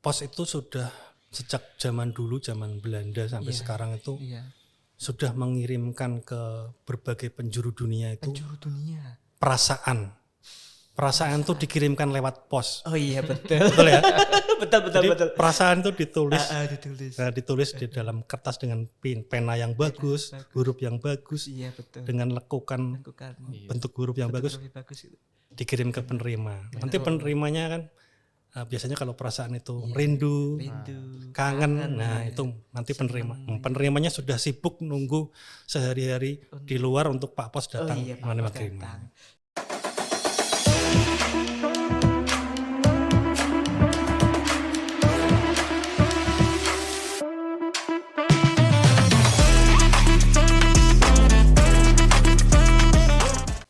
pos itu sudah sejak zaman dulu, zaman Belanda sampai sekarang itu sudah mengirimkan ke berbagai penjuru dunia itu perasaan. Perasaan itu dikirimkan lewat pos. Oh iya betul. Betul ya? betul. Perasaan itu ditulis. Ditulis Di dalam kertas dengan pena yang bagus, huruf yang bagus. Iya betul. Dengan lekukan bentuk huruf yang bagus. Dikirim ke penerima. Nanti penerimanya kan biasanya kalau perasaan itu rindu, kangen, nah itu nanti penerimanya sudah sibuk nunggu sehari-hari di luar untuk Pak Pos datang menerima kiriman.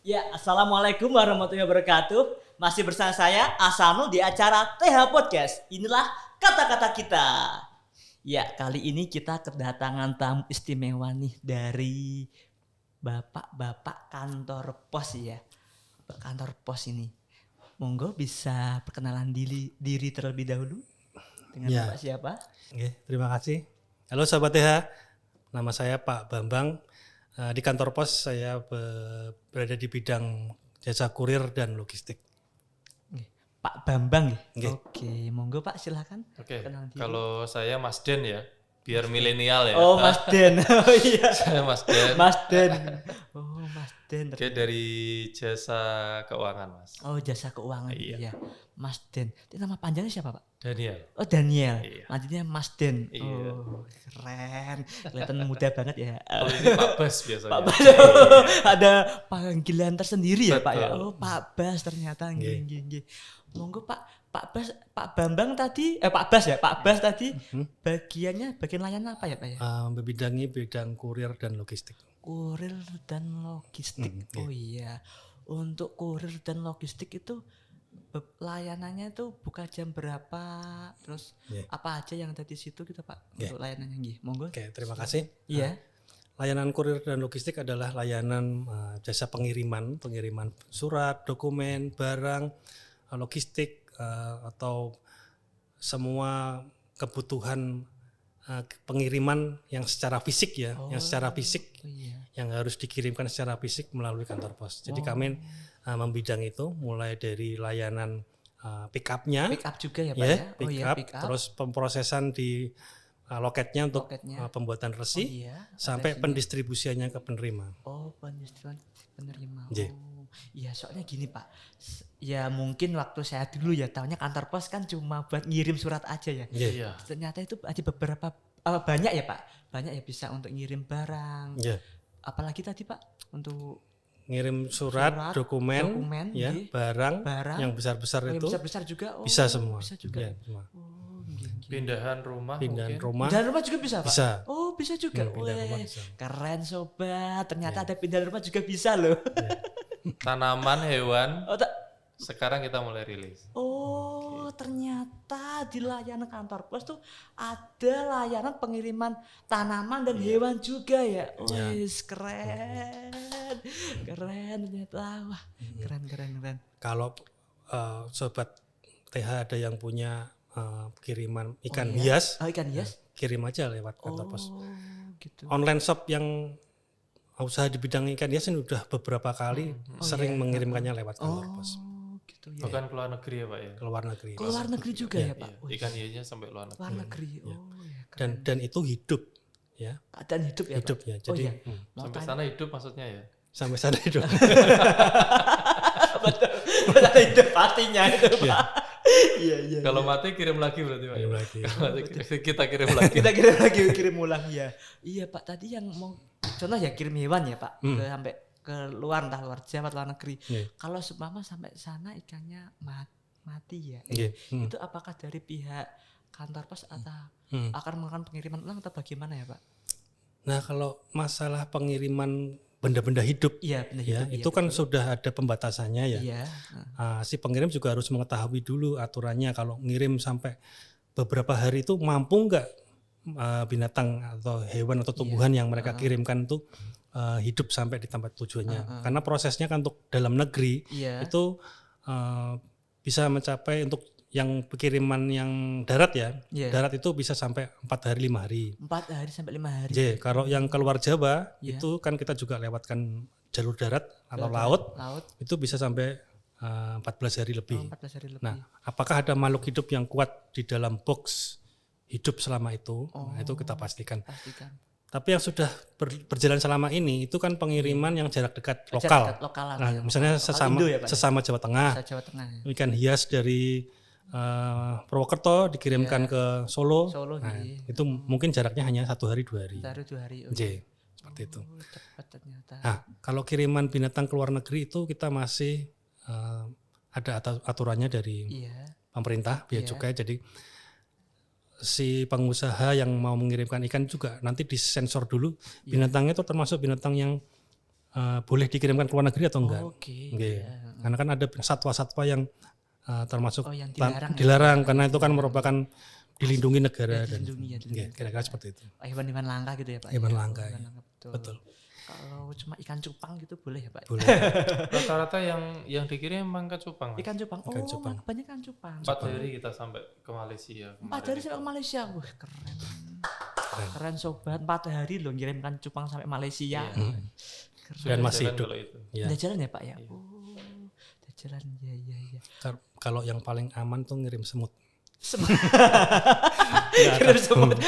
Ya, assalamualaikum warahmatullahi wabarakatuh. Masih bersama saya Asanul di acara TH Podcast. Inilah kata-kata kita. Ya, kali ini kita kedatangan tamu istimewa nih dari bapak-bapak kantor pos ya. Kantor pos ini. Monggo bisa perkenalan diri terlebih dahulu dengan Bapak siapa? Oke, terima kasih. Halo sahabat TH, nama saya Pak Bambang. Di kantor pos saya berada di bidang jasa kurir dan logistik. Pak Bambang ya? Oke, monggo Pak silakan. Oke, kalau saya Mas Den ya, biar milenial ya. Oh Mas Den, oh iya. Saya Mas Den. Mas Den. Oh Mas Den. Oke, dari jasa keuangan Mas. Oh jasa keuangan, iya. Mas Den. Itu nama panjangnya siapa Pak? Daniel. Oh Daniel, Iya. lanjutnya Mas Den. Iya. Oh keren, kelihatan muda banget ya. Kalau ini Pak Bas biasanya. Pak Bas, ada panggilan tersendiri ya Pak ya. Oh Pak Bas ternyata, nggih. Monggo Pak Bas, Pak Bambang tadi, Pak Bas ya, Pak Bas tadi bagian layanan apa ya Pak ya? Membidangi bidang kurir dan logistik. Kurir dan logistik. Oh iya, untuk kurir dan logistik itu layanannya itu buka jam berapa, terus apa aja yang ada di situ gitu Pak untuk layanannya nggih. Monggo. Oke, terima kasih. Iya. Layanan kurir dan logistik adalah layanan jasa pengiriman surat, dokumen, barang, logistik atau semua kebutuhan pengiriman yang secara fisik ya, yang secara fisik yang harus dikirimkan secara fisik melalui kantor pos. Jadi kami membidang itu mulai dari layanan pick up-nya, pick up juga ya Pak ya. Pick up, terus pemrosesan di loketnya untuk pembuatan resi sampai pendistribusiannya ke penerima. Oh, pendistribusian penerima. Oh, iya soalnya gini Pak. Ya mungkin waktu saya dulu ya tahunya kantor pos kan cuma buat ngirim surat aja ya. Iya. Ternyata itu ada beberapa banyak ya Pak. Banyak ya bisa untuk ngirim barang. Apalagi tadi Pak untuk ngirim surat, dokumen ya, barang yang besar-besar itu besar juga. Bisa semua. Bisa juga. Ya, semua. Pindahan rumah. Pindahan rumah juga bisa Pak? Bisa. Oh bisa juga. Rumah bisa. Keren sobat. Ternyata ada pindahan rumah juga bisa loh. Tanaman, hewan. Sekarang kita mulai rilis. Oh ternyata di layanan kantor pos tuh ada layanan pengiriman tanaman dan hewan juga ya. Wih keren ternyata. Wah keren. Kalau sobat TH ada yang punya kiriman ikan hias, kirim aja lewat kantor pos. Gitu. Online shop yang usaha di bidang ikan hias ini udah beberapa kali sering mengirimkannya lewat kantor pos. Gitu, ya. Bukan ke luar negeri ya Pak ya? Ke luar negeri. Ke luar negeri juga ya Pak? Iya. Ikan hiasnya sampai luar negeri. Luar negeri. Dan itu hidup ya. Dan hidup ya hidup Pak? Ya. Jadi sampai sana hidup maksudnya ya? Sampai sana hidup. Betul hidup artinya itu Pak. Iya. Kalau mati kirim lagi berarti Pak. Kirim lagi. Kita kirim lagi. Kita kirim lagi, kirim ulang ya. Iya Pak, tadi yang mau contoh ya kirim hewan ya Pak, sampai ke luar entah luar Jawa atau luar negeri. Kalau seumpama sampai sana ikannya mati ya. Itu apakah dari pihak kantor pos atau akan melakukan pengiriman ulang atau bagaimana ya Pak? Nah, kalau masalah pengiriman benda-benda hidup, itu kan sudah ada pembatasannya ya. Si pengirim juga harus mengetahui dulu aturannya. Kalau ngirim sampai beberapa hari itu mampu nggak binatang atau hewan atau tumbuhan yang mereka kirimkan itu hidup sampai di tempat tujuannya. Karena prosesnya kan untuk dalam negeri itu bisa mencapai untuk yang pengiriman yang darat ya, Iya. darat itu bisa sampai 4 hari 5 hari. 4 hari sampai 5 hari. Kalau yang keluar Jawa Iya. itu kan kita juga lewatkan jalur darat atau Laut. laut itu bisa sampai 14 hari lebih. 14 hari lebih. Nah, apakah ada makhluk hidup yang kuat di dalam box hidup selama itu? Nah, itu kita pastikan. Pastikan. Tapi yang sudah berjalan selama ini itu kan pengiriman yang jarak dekat Jarak lokal. dekat lokal lah, Nah, ya. misalnya Lokal sesama Indo ya, Pak, ya? sesama Jawa Tengah. Jawa Tengah ya. Ikan hias dari Purwokerto dikirimkan ke Solo. Solo, Nah, iya. itu mungkin jaraknya hanya 1 hari 2 hari. 2 hari. Oh, Seperti itu. cepat ternyata. Nah, kalau kiriman binatang ke luar negeri itu kita masih ada aturannya dari Iya. pemerintah, bea Iya. cukai. Jadi si pengusaha yang mau mengirimkan ikan juga nanti disensor dulu binatangnya itu termasuk binatang yang boleh dikirimkan ke luar negeri atau enggak. Oke. Oke. Iya. Karena kan ada satwa-satwa yang termasuk Yang dilarang karena itu kan merupakan dilindungi negara Ya, dan dilindungi, ya, Oke, dilindungi. kira-kira seperti itu. Hewan-hewan langka gitu ya Pak. Hewan ya? langka, Hewan ya. langka, betul. Betul. Kalau cuma ikan cupang gitu boleh ya Pak? Boleh. Rata-rata yang dikirim emang ke Cupang. Mas. Ikan cupang. Ikan Oh, cupang. kebanyakan cupang. 4 hari kita sampai ke Malaysia. 4 hari sampai ke Malaysia. Wah, keren. Keren. Keren sobat. 4 hari loh ngirimkan cupang sampai Malaysia. Hmm. Keren. Dan masih Jalan hidup. kalau itu. Ya. Udah jalan ya Pak ya? Iya. Oh, udah jalan. Ya. Kalau yang paling aman tuh ngirim semut. Semut. Keren semut.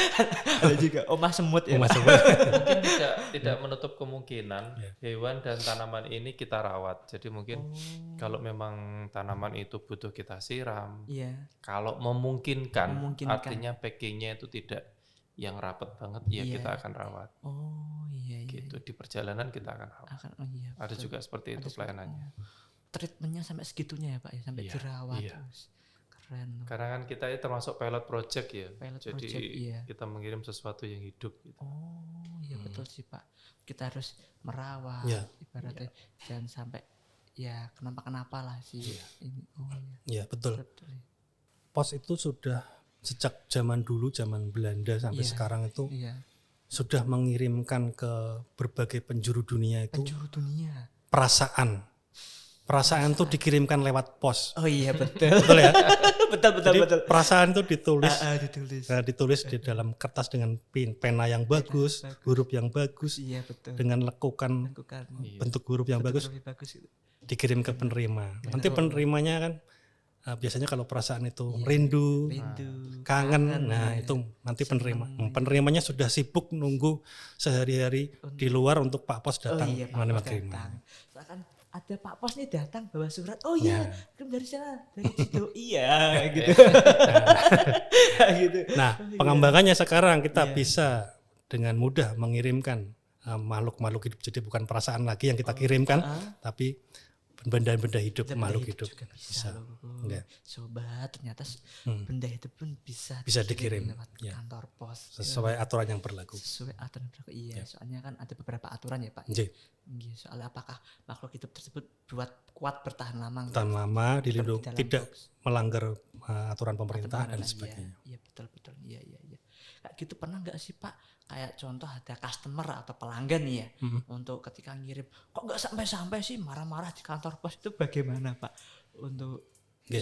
Ada juga omah semut ya. Mas Pak? semut. Mungkin tidak menutup kemungkinan Ya. hewan dan tanaman ini kita rawat. Jadi mungkin Oh, kalau memang tanaman itu butuh kita siram, iya. kalau memungkinkan, Memungkinkan. artinya packingnya itu tidak yang rapat banget, ya Iya. kita akan rawat. Oh, iya. Gitu di perjalanan kita akan rawat. Oh iya. Ada betul. juga seperti itu Ada pelayanannya. Treatmentnya sampai segitunya ya Pak ya, sampai Iya, dirawat. iya. Wih, keren. Karena kan kita ini termasuk pilot project ya. Pilot Jadi project, iya. kita mengirim sesuatu yang hidup. Gitu. Oh iya betul sih Pak. Kita harus merawat Iya. ibaratnya jangan sampai ya kenapa-kenapa lah sih ini. Oh Ya iya. betul. Betul. Pos itu sudah sejak zaman dulu, zaman Belanda sampai Iya. sekarang itu Iya. sudah mengirimkan ke berbagai penjuru dunia itu Penjuru dunia. perasaan. Perasaan tuh dikirimkan lewat pos. Oh iya betul. Betul ya? betul Jadi perasaan tuh ditulis ditulis. ditulis di dalam kertas dengan pena yang bagus, bagus. huruf yang bagus, Iya betul. dengan lekukan Lakukan. Iya. bentuk huruf yang bagus Lebih bagus itu. dikirim ke penerima. Nanti penerimanya kan biasanya kalau perasaan itu Iya. rindu, Rindu. kangen, nah ya. itu nanti penerimanya sudah sibuk nunggu sehari-hari di luar untuk Pak Pos datang Pak menerima Pos kiriman. datang. Seakan ada Pak Pos nih datang bawa surat. Oh iya, kirim dari sana, dari situ. Iya, gitu. gitu. Nah, pengembangannya sekarang kita Iya. bisa dengan mudah mengirimkan makhluk-makhluk hidup. Jadi bukan perasaan lagi yang kita kirimkan, tapi benda-benda hidup, Benda makhluk hidup hidup. juga bisa Bisa. loh. Enggak. Sobat, ternyata Hmm. benda itu pun bisa Bisa dikirim, lewat ya. kantor pos. Sesuai aturan yang berlaku. Sesuai aturan yang berlaku. Iya, soalnya kan ada beberapa aturan ya, Pak. Jadi, Iya, soal apakah makhluk hidup tersebut kuat bertahan lama enggak? tahan lama, dilindungi, Di dalam tidak box. melanggar aturan pemerintah dan Iya, sebagainya. Iya, betul. Iya. Kayak gitu pernah nggak sih Pak? Kayak contoh ada customer atau pelanggan nih ya, untuk ketika ngirim, kok nggak sampai-sampai sih marah-marah di kantor pos itu bagaimana Pak? Untuk Oke.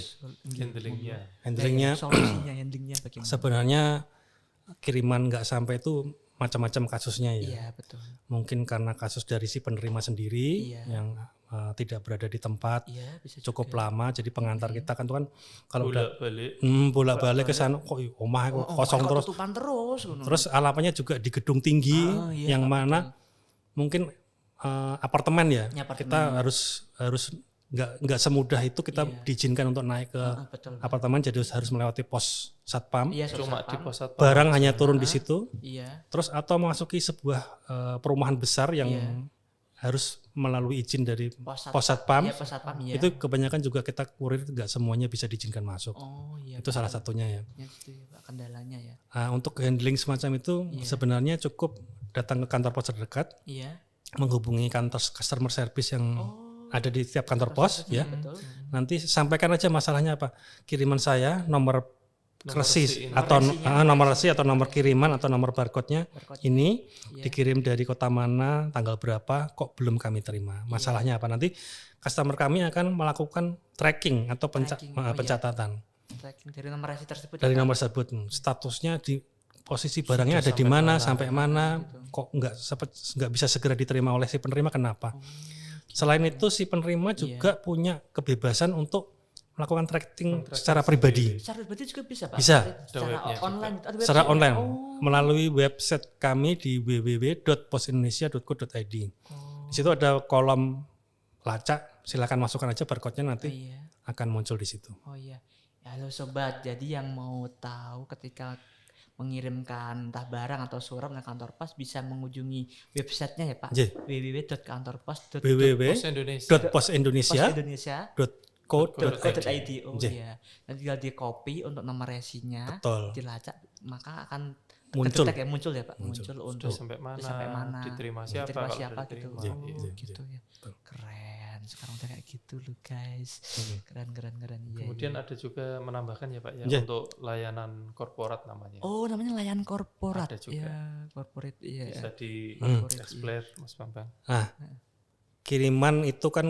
Handlingnya. Handlingnya solusinya, handlingnya bagaimana? sebenarnya kiriman nggak sampai itu macam-macam kasusnya ya. Iya betul. Mungkin karena kasus dari si penerima sendiri Iya. yang tidak berada di tempat Iya bisa cukup juga. lama, jadi pengantar kita kan tuh kan kalau udah Bolak-balik. bolak-balik ke sana kok omah kok kosong kok terus. tutupan terus. Terus alamatnya juga di gedung tinggi Iya, yang mana mungkin apartemen ya. Ya, apartemen. Kita harus nggak semudah itu kita Iya. diizinkan untuk naik ke Betul. apartemen, jadi harus melewati pos satpam. Iya Cuma di satpam. pos satpam. Barang hanya turun di situ, Iya. terus atau memasuki sebuah perumahan besar yang Iya. harus melalui izin dari Pos pos satpam. Iya pos satpam iya. Itu kebanyakan juga kita kurir nggak semuanya bisa diizinkan masuk. Oh iya. Itu salah satunya ya. Ya, itu ya, Pak, kendalanya ya. Untuk handling semacam itu Iya. sebenarnya cukup datang ke kantor pos terdekat, Iya. menghubungi kantor customer service yang Oh. ada di tiap kantor pos ya. Betul. Nanti sampaikan aja masalahnya apa. Kiriman saya nomor resi resi ini. atau Nomor nomor resi atau nomor kiriman atau nomor barcode-nya Barcode. ini Iya. dikirim dari kota mana, tanggal berapa, kok belum kami terima. Masalahnya apa? Nanti customer kami akan melakukan tracking atau Tracking, oh iya. pencatatan. tracking dari nomor resi tersebut. dari ya, Pak? nomor tersebut. Statusnya di posisi barangnya ada di mana, sampai mana, kok nggak bisa segera diterima oleh si penerima, kenapa? Selain itu si penerima juga punya kebebasan untuk melakukan tracking secara pribadi. Secara pribadi juga bisa, Pak? Bisa. Secara webnya juga. online. Ada Secara website? online Oh. melalui website kami di www.posindonesia.co.id. Di situ ada kolom lacak, silakan masukkan aja barcode-nya, nanti Iya. akan muncul di situ. Oh iya. Halo sobat, jadi yang mau tahu ketika mengirimkan entah barang atau surat ke kantor pos bisa mengunjungi websitenya ya Pak. J. www.kantorpos.co.id. www.posindonesia.co.id. Oh J. iya. Dan tinggal di copy untuk nomor resinya, Betul. dilacak maka akan Muncul. muncul ya Pak. Muncul untuk sampai mana, sampai mana, diterima siapa, diterima kalau siapa udah gitu. diterima. Oh, Iya, gitu ya. betul. Keren. Sekarang udah kayak gitu loh guys. Keren. Iya, Kemudian iya. ada juga menambahkan ya Pak ya, Iya. untuk layanan korporat namanya. Oh, namanya layanan korporat. Ada juga. Ya, korporat iya. Bisa di Korporat, explain Mas Bambang. Nah, kiriman itu kan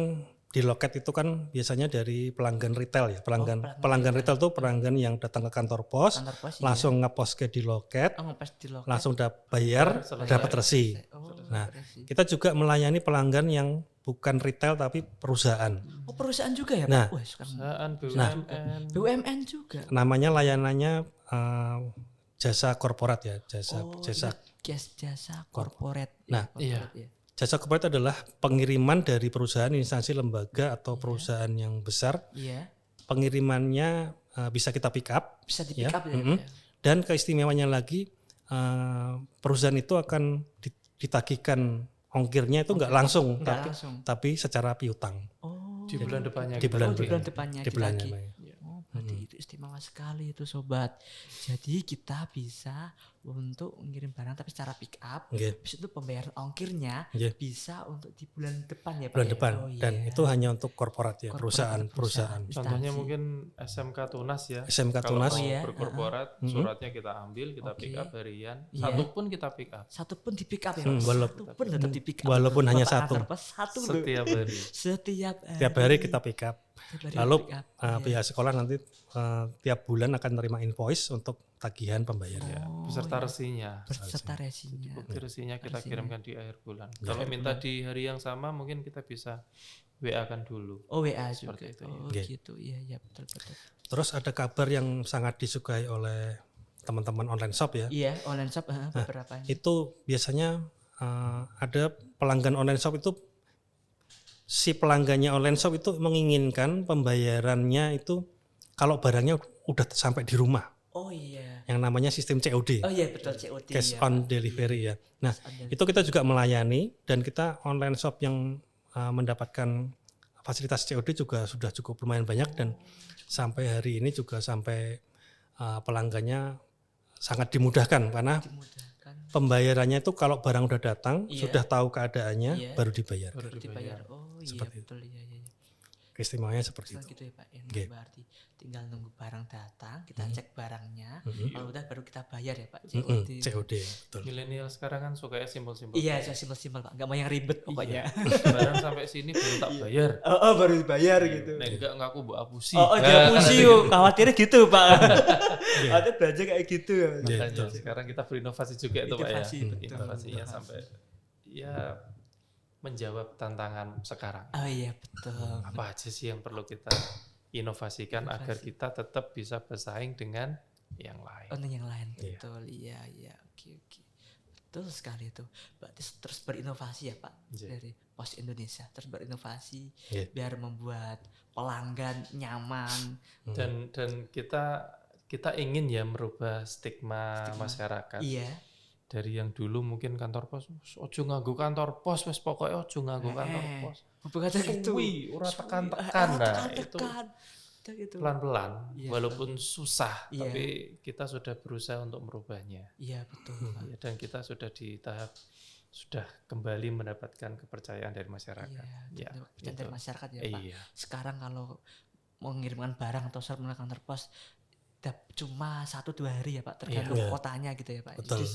di loket itu kan biasanya dari pelanggan retail ya. Pelanggan retail itu pelanggan yang datang ke kantor pos, Kantor pos langsung ngepost ke di loket, iya. Oh, ngepas di loket. langsung bayar, Selesai. dapat resi. Oh, Nah, resi. kita juga melayani pelanggan yang bukan retail tapi perusahaan. Oh, perusahaan juga ya, Pak? Nah. Wah, sekarang Perusahaan BUMN. BUMN juga. Namanya layanannya jasa korporat ya, jasa Oh, jasa iya, jasa korporat. Nah, korporat, iya. jasa korporat adalah pengiriman dari perusahaan, instansi, lembaga atau perusahaan yang besar. Iya. Pengirimannya bisa kita pick up. Bisa di Ya, pick up ya. mm-mm. Pak, ya? Dan keistimewaannya lagi perusahaan itu akan ditagihkan ongkirnya itu nggak langsung, Enggak langsung. tapi secara piutang. Oh. Di bulan depannya. Di kita bulan Oh, di beli. bulan depannya Di bulan ditagih. depannya. Oh, berarti itu istimewa sekali itu sobat. Jadi kita bisa untuk mengirim barang tapi secara pick up. Oke. Habis itu pembayaran ongkirnya Iya. bisa untuk di bulan depan ya Pak. Bulan ya? depan. Oh, iya. Dan itu hanya untuk korporat ya, Korporat, perusahaan. Contohnya instansi. mungkin SMK Tunas ya. SMK Kalau Tunas. mau Oh, iya. berkorporat, suratnya kita ambil, kita Oke. pick up harian. Iya. Satu pun kita pick up. Satu pun di pick up ya. Hmm, Pak? walaupun- Satu pun tetap di pick up. walaupun hanya Bapak satu. kantor pos satu loh. Setiap hari. Setiap hari. Tiap hari kita pick up. Tiap hari Lalu pick up. pihak sekolah nanti tiap bulan akan menerima invoice untuk tagihan pembayaran. Ya, Oh, beserta iya. resinya. Beserta resinya. Bukti resinya kita Resinya. kirimkan di akhir bulan. Kalau minta di hari yang sama mungkin kita bisa WA kan dulu. Oh WA juga. Seperti itu, Oh Oke. gitu. Iya iya betul betul. Terus ada kabar yang sangat disukai oleh teman-teman online shop ya. Iya online shop beberapa. Itu biasanya ada pelanggan online shop itu, si pelanggannya online shop itu menginginkan pembayarannya itu kalau barangnya udah sampai di rumah, Oh iya. yang namanya sistem COD, Oh iya betul COD. cash ya, on Pak. delivery ya. Nah, Cash on delivery. itu kita juga melayani, dan kita online shop yang mendapatkan fasilitas COD juga sudah cukup lumayan banyak, dan sampai hari ini juga sampai pelanggannya sangat dimudahkan karena Dimudahkan. pembayarannya itu kalau barang udah datang, Iya. sudah tahu keadaannya, Iya. baru dibayar. Baru Dibayar. Oh iya Seperti itu. betul iya iya. iya. Keistimewaannya seperti Setelah itu. gitu ya Pak. Enak Oke. berarti tinggal nunggu barang datang, kita cek barangnya, Mhm. kalau udah baru kita bayar ya Pak. Mm-mm, COD. COD, betul. Milenial sekarang kan suka simpel-simpel. Iya, simpel-simpel Pak. Enggak mau yang ribet pokoknya. Barang sampai sini belum tak bayar. Oh, baru dibayar gitu. Nah, enggak aku mbok apusi. Oh, dia pusing khawatirnya gitu Pak. Ada belanja kayak gitu ya. Iya, Makanya sekarang kita berinovasi juga itu Pak ya. Inovasi, betul. Inovasinya Inovasi. sampai ya menjawab tantangan sekarang. Oh iya betul. Apa aja sih yang perlu kita inovasikan agar kita tetap bisa bersaing dengan yang lain. Untuk yang lain Iya. betul. Iya iya. Oke oke. Betul sekali itu. Berarti terus berinovasi ya Pak Iya. dari Pos Indonesia. Terus berinovasi Iya. biar membuat pelanggan nyaman. Dan kita ingin ya merubah stigma masyarakat. Iya. Dari yang dulu mungkin kantor pos ojo nganggo kantor pos wis pokoke ojo nganggo kantor pos. Bukan gitu. Suwi, ora tekan-tekan. Nah, itu Gitu. pelan-pelan Iya. walaupun susah, Iya. tapi kita sudah berusaha untuk merubahnya. Iya betul Pak. Ya, dan kita sudah di tahap sudah kembali mendapatkan kepercayaan dari masyarakat. Iya. Ya, Dan dari gitu. masyarakat ya Pak. Iya. Sekarang kalau mengirimkan barang atau surat melalui kantor pos cuma 1-2 hari ya Pak, tergantung Iya. kotanya gitu ya Pak. Betul. Jadi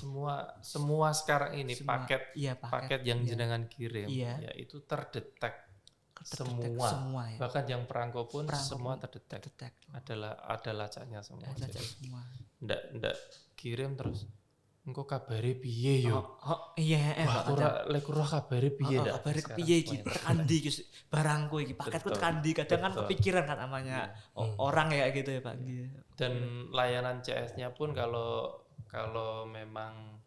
semua sekarang ini Semua- paket iya, paket yang iya. jenengan kirim Iya. ya itu terdetek semua ya. Bahkan yang perangko pun Perangko semua pun terdetek. terdetek. Ada lacaknya semua. Ada Jadi semua. ndak kirim terus engko kabare piye yo. Iya, Wah, lek ora kabare piye ndak. kabare kepiye iki? Tekan ndi iki barangku iki? Paketku Betul. tekan ndi? Kadang kan Betul. kepikiran kan namanya orang ya gitu ya, Pak. Iya. Dan layanan CS-nya pun kalau memang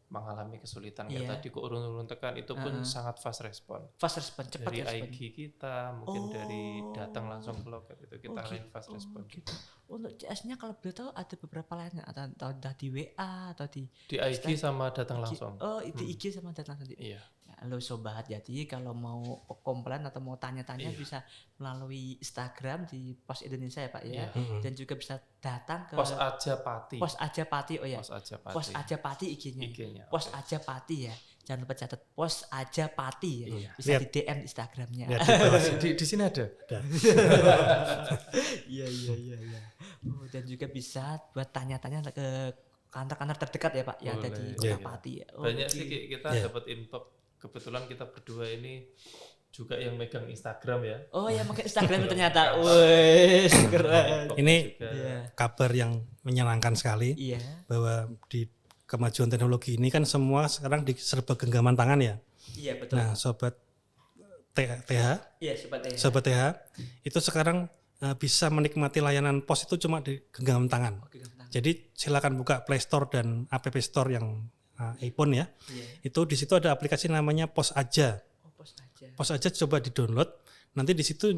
mengalami kesulitan kayak Iya. tadi kok urun-urun tekan itu pun sangat fast respon. Fast respon, cepat Dari respon. IG kita, mungkin dari datang langsung ke loket itu kita lain fast respon. Gitu. Untuk CS-nya kalau boleh tahu ada beberapa lainnya atau di WA atau di Di IG sama datang langsung. Oh, di IG sama datang langsung. Iya. Ya, halo sobat, jadi kalau mau komplain atau mau tanya-tanya bisa melalui Instagram di Pos Indonesia ya Pak ya. Iya. Dan juga bisa datang ke Pos aja Pati. Pos Aja Pati. Oh ya. Pos aja Pati. Pos Aja Pati IG-nya. IG-nya. Pos Aja Pati ya. Jangan lupa catat Pos Aja Pati ya. Iya. Bisa Lihat. di DM Instagramnya. Lihat di bawah sini. Di sini ada. Iya. Oh, dan juga bisa buat tanya-tanya ke kantor-kantor terdekat ya Pak yang ada di Boleh. Kota Iya. Pati ya. Oh, Banyak oke. sih kita Iya. dapat info. Kebetulan kita berdua ini juga yang megang Instagram ya. Oh ya pakai Instagram ternyata. Wes keren. Ini Juga. Iya. kabar yang menyenangkan sekali Iya. bahwa di kemajuan teknologi ini kan semua sekarang serba genggaman tangan ya. Iya betul. Nah, sobat TH, Iya sobat ya. sobat TH itu sekarang bisa menikmati layanan pos itu cuma di genggaman tangan. Oke, gampang. Jadi silakan buka Play Store dan App Store yang iPhone ya. Iya. Itu di situ ada aplikasi namanya Pos Aja. Oh, Pos Aja. Pos Aja coba di-download. Nanti di situ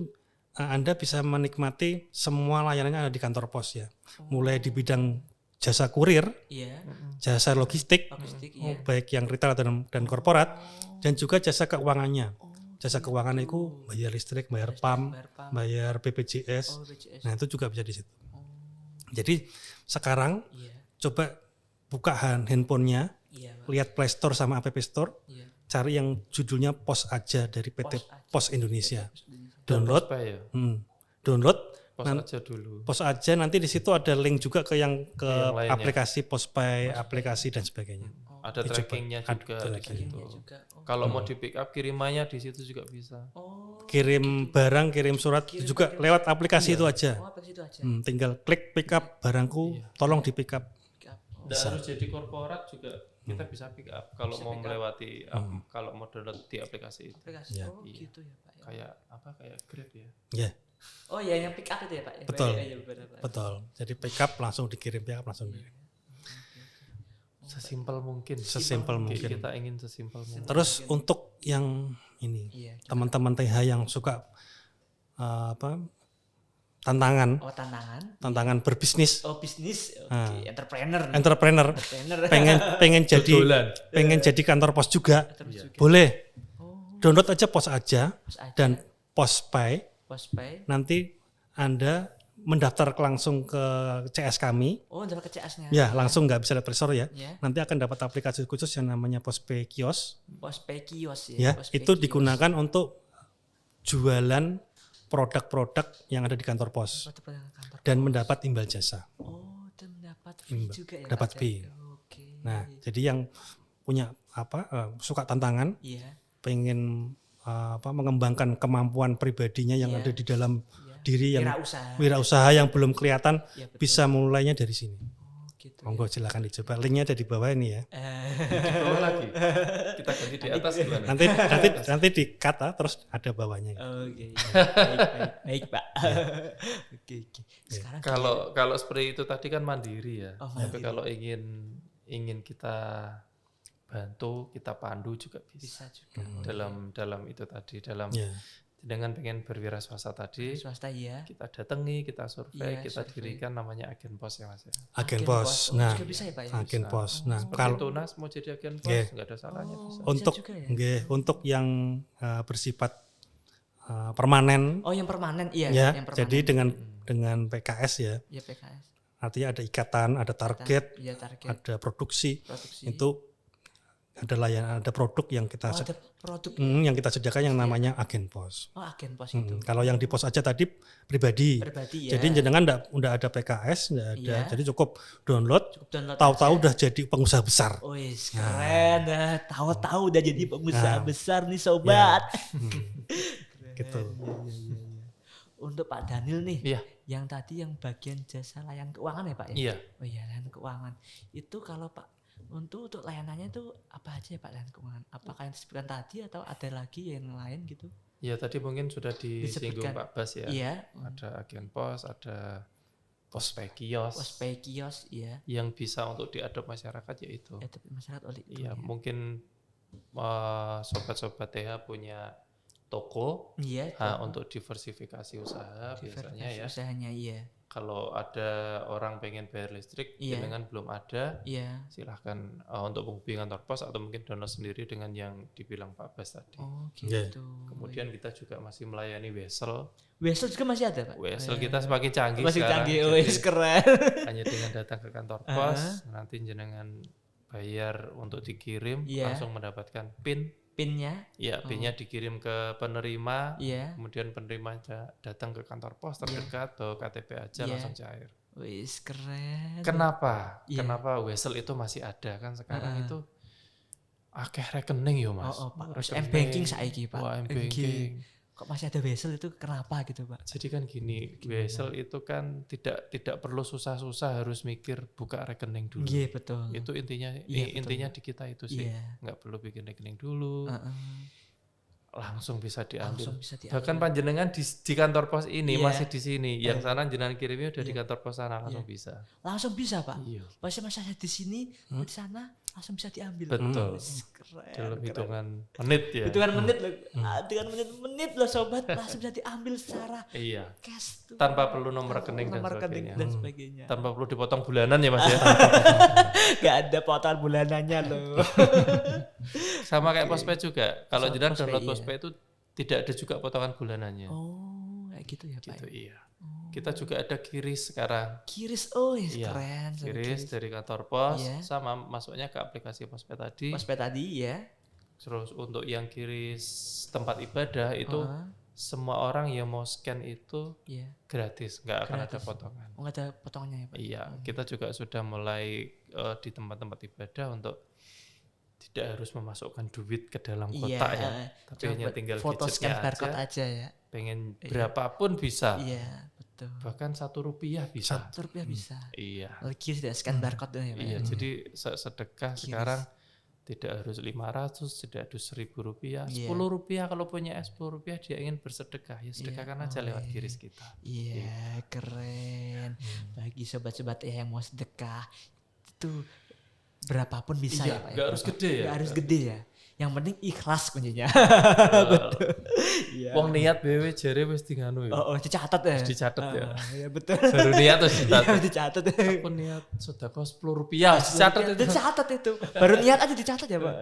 Anda bisa menikmati semua layanan yang ada di kantor pos ya. Mulai di bidang jasa kurir, Iya. jasa logistik, Logistik iya. baik yang retail dan korporat, dan juga jasa keuangannya. Jasa keuangan itu bayar listrik, bayar PAM, Bayar PAM. bayar BPJS. Oh, BCS. Nah, itu juga bisa di situ. Oh, Jadi sekarang iya. coba buka handphonenya, Iya, Pak. lihat Play Store sama App Store, Iya. cari yang judulnya Pos Aja dari PT Pos Aja. Pos Indonesia. Pos Indonesia. Download, Apa ya? download, Pos aja dulu. Pos Aja, nanti di situ ada link juga ke yang Yang lainnya. aplikasi Postpay, aplikasi dan sebagainya. Ada Dicoba. trackingnya Ada juga di tracking. situ. Iya juga. Oh. Kalau mau di pick up kirimannya di situ juga bisa. Oh. Kirim barang, kirim surat juga lewat aplikasi itu aja. Oh, apa situ aja. Tinggal klik pick up barangku, tolong di pick up. Pick up. Oh. Nggak harus jadi korporat juga kita bisa pick up kalau mau melewati kalau mau download di aplikasi itu. Aplikasi. Iya. Oh, gitu ya, Pak. Ya. Kayak apa? Kayak Grab ya. Ya, Oh, ya yang pick up itu ya, Pak. Ya, Betul. Iya, benar, Pak. betul. Jadi pick up langsung dikirim, pick up langsung dikirim. Sesimpel mungkin. Sesimpel mungkin. Kita ingin sesimpel mungkin. Terus untuk yang ini, Iya. teman-teman TH yang suka tantangan tantangan. berbisnis, Oh, bisnis. Oke, entrepreneur. entrepreneur, Entrepreneur. pengen jadi Dodolan. pengen jadi kantor pos juga, Terus juga. boleh Oh, download aja Pos Aja Pos Aja. dan Postpay. Postpay. Nanti Anda mendaftar langsung ke CS kami, Oh, dapat ke CS-nya. ya langsung nggak bisa lihat Store ya. Ya. Nanti akan dapat aplikasi khusus yang namanya Postpay Kios, Postpay kios ya. Postpay Itu kios. digunakan untuk jualan produk-produk yang ada di kantor pos Produk kantor. dan mendapat imbal jasa. Oh, dan mendapat fee Imbal. juga ya. Dapat Pak, fee. ya? Oke. Nah, jadi yang punya suka tantangan, Iya. pengen mengembangkan kemampuan pribadinya yang Iya. ada di dalam Iya. diri yang Wirausaha. wirausaha yang belum kelihatan, Iya, betul. bisa mulainya dari sini. Oh, gitu. Monggo silakan dicoba. Linknya ada di bawah ini ya. Di bawah lagi. Kita ganti di atas gimana? Nanti di kata terus ada bawahnya. Oke. Baik, Pak. Oke. Sekarang Kalau seperti itu tadi kan mandiri ya. Oh, Tapi mandiri. kalau ingin kita bantu, kita pandu juga bisa. bisa juga. Dalam itu tadi, dalam Ya. dengan pengen berwira swasta tadi, Swasta ya. kita datangi, kita survei, Iya, kita survei. dirikan namanya agen pos ya Mas ya. Agen pos. Oh, Nah, juga bisa ya, Pak ya. agen pos. Nah, Seperti kalau Tunas mau jadi agen pos Nggih. nggak ada salahnya bisa. Bisa untuk juga ya? untuk yang bersifat permanen Oh, yang permanen iya, ya. yang permanen. Jadi dengan PKS ya. Ya PKS. Artinya ada ikatan, ada target, Iya, target ada produksi. produksi. Itu ada layanan, ada produk yang kita Oh, ada produk. yang kita sediakan yang namanya agen pos. Oh, agen pos itu. Kalau yang di pos aja tadi pribadi. Pribadi ya. Jadi jenengan enggak ada PKS, enggak ada. Iya. Jadi cukup download, Cukup download tahu-tahu aja. udah jadi pengusaha besar. Oh, keren dah. Tahu-tahu udah jadi pengusaha Nah. besar nih sobat. gitu. Iya. Untuk Pak Daniel nih, Iya. yang tadi yang bagian jasa layanan keuangan ya Pak ya? Iya. Oh iya, layanan keuangan. Itu kalau Pak, untuk layanannya itu apa aja ya Pak layanan keuangan? Apakah yang disebutkan tadi atau ada lagi yang lain gitu? Ya tadi mungkin sudah disinggung Disebutkan. Pak Bas ya. Iya. Ada agen pos, ada pospay kios. Pospay kios, iya. Yang bisa untuk diadop masyarakat yaitu. Ya, tapi masyarakat oleh itu. Iya, ya. mungkin sobat-sobat TH punya toko Iya. untuk diversifikasi usaha biasanya ya. Usahanya iya. Kalau ada orang pengen bayar listrik, Iya. dengan belum ada, Iya. silahkan untuk menghubungi kantor pos atau mungkin download sendiri dengan yang dibilang Pak Bas tadi. Oh Iya. gitu. Kemudian kita juga masih melayani wesel. Wesel juga masih ada Pak? Wesel kita semakin canggih Masih sekarang. canggih, Jadi wes keren. hanya dengan datang ke kantor pos, nanti jenengan bayar untuk dikirim, Iya. langsung mendapatkan PIN. Pinnya, Ya, PIN-nya dikirim ke penerima, iya. kemudian penerima datang ke kantor pos terdekat atau KTP aja Iya. langsung cair. Wis keren. Kenapa? Iya. Kenapa wesel itu masih ada kan sekarang itu akeh rekening yo Mas. Oh, Pak. Terus Rekening. M-banking saiki, Pak. Wah, M-banking. Kok masih ada wesel itu kenapa gitu Pak? Jadi kan gini, wesel itu kan tidak perlu susah-susah harus mikir buka rekening dulu. Iya betul. Itu intinya Iya, betul. intinya di kita itu sih. Iya. Nggak perlu bikin rekening dulu, langsung bisa diambil. Langsung bisa diambil. Bahkan panjenengan di kantor pos ini Iya. masih di sini, yang sana jenengan kirimnya udah di kantor pos sana langsung Iya. bisa. Langsung bisa Pak. Iya. Pasti masih di sini, di sana langsung bisa diambil. Betul. Wis, keren. Dalam keren. hitungan menit ya. Hitungan menit loh. Hitungan menit loh sobat, langsung bisa diambil secara Iya. cash tuh. Tanpa perlu nomor rekening dan Nomor rekening sebagainya. dan sebagainya. Tanpa perlu dipotong bulanan ya Mas ya. Gak ada potongan bulanannya loh. Sama kayak postpay juga. Kalau Sama jenengan postpay, download iya. postpay itu tidak ada juga potongan bulanannya. Oh, kayak gitu ya Pak. Gitu ya? iya. Kita juga ada kiris sekarang. Kiris, oh ya Iya, keren. sama Kiris dari kantor pos Iya. sama masuknya ke aplikasi postpay tadi. Postpay tadi ya. Terus untuk yang kiris tempat ibadah itu Ah, semua orang yang mau scan itu iya. gratis, nggak akan ada Gratis. potongan. Oh nggak ada potongannya ya Pak? Iya, kita juga sudah mulai di tempat-tempat ibadah untuk tidak harus memasukkan duit ke dalam kotak ya, tapi Cuma hanya buat tinggal foto scan gadgetnya barcode aja. aja ya. Pengen Iya. berapapun bisa, Iya, betul. bahkan Rp1 bisa. Rp1 bisa. Iya, Lagi sudah scan barcode tuh ya Pak. iya. ya? Jadi sedekah Kiris. sekarang tidak harus 500, tidak harus Rp1.000, Iya. Rp10. Kalau punya Rp10 dia ingin bersedekah, ya sedekahkan Iya. aja Oh, lewat iya. kiris kita. Iya, keren. Bagi sobat-sobat ya yang mau sedekah itu berapapun bisa Iya, ya Pak. nggak harus gede ya. Nggak harus gede ya. Yang penting ikhlas kuncinya. Iya. Wong niat BW jare wis nganu ya. Oh, dicatat ya. Wis dicatat ya. Iya betul. Baru niat terus dicatat. Iya, dicatat. Aku niat sedekah Rp10, dicatat itu. Dicatat itu. Baru niat aja dicatat ya, Pak.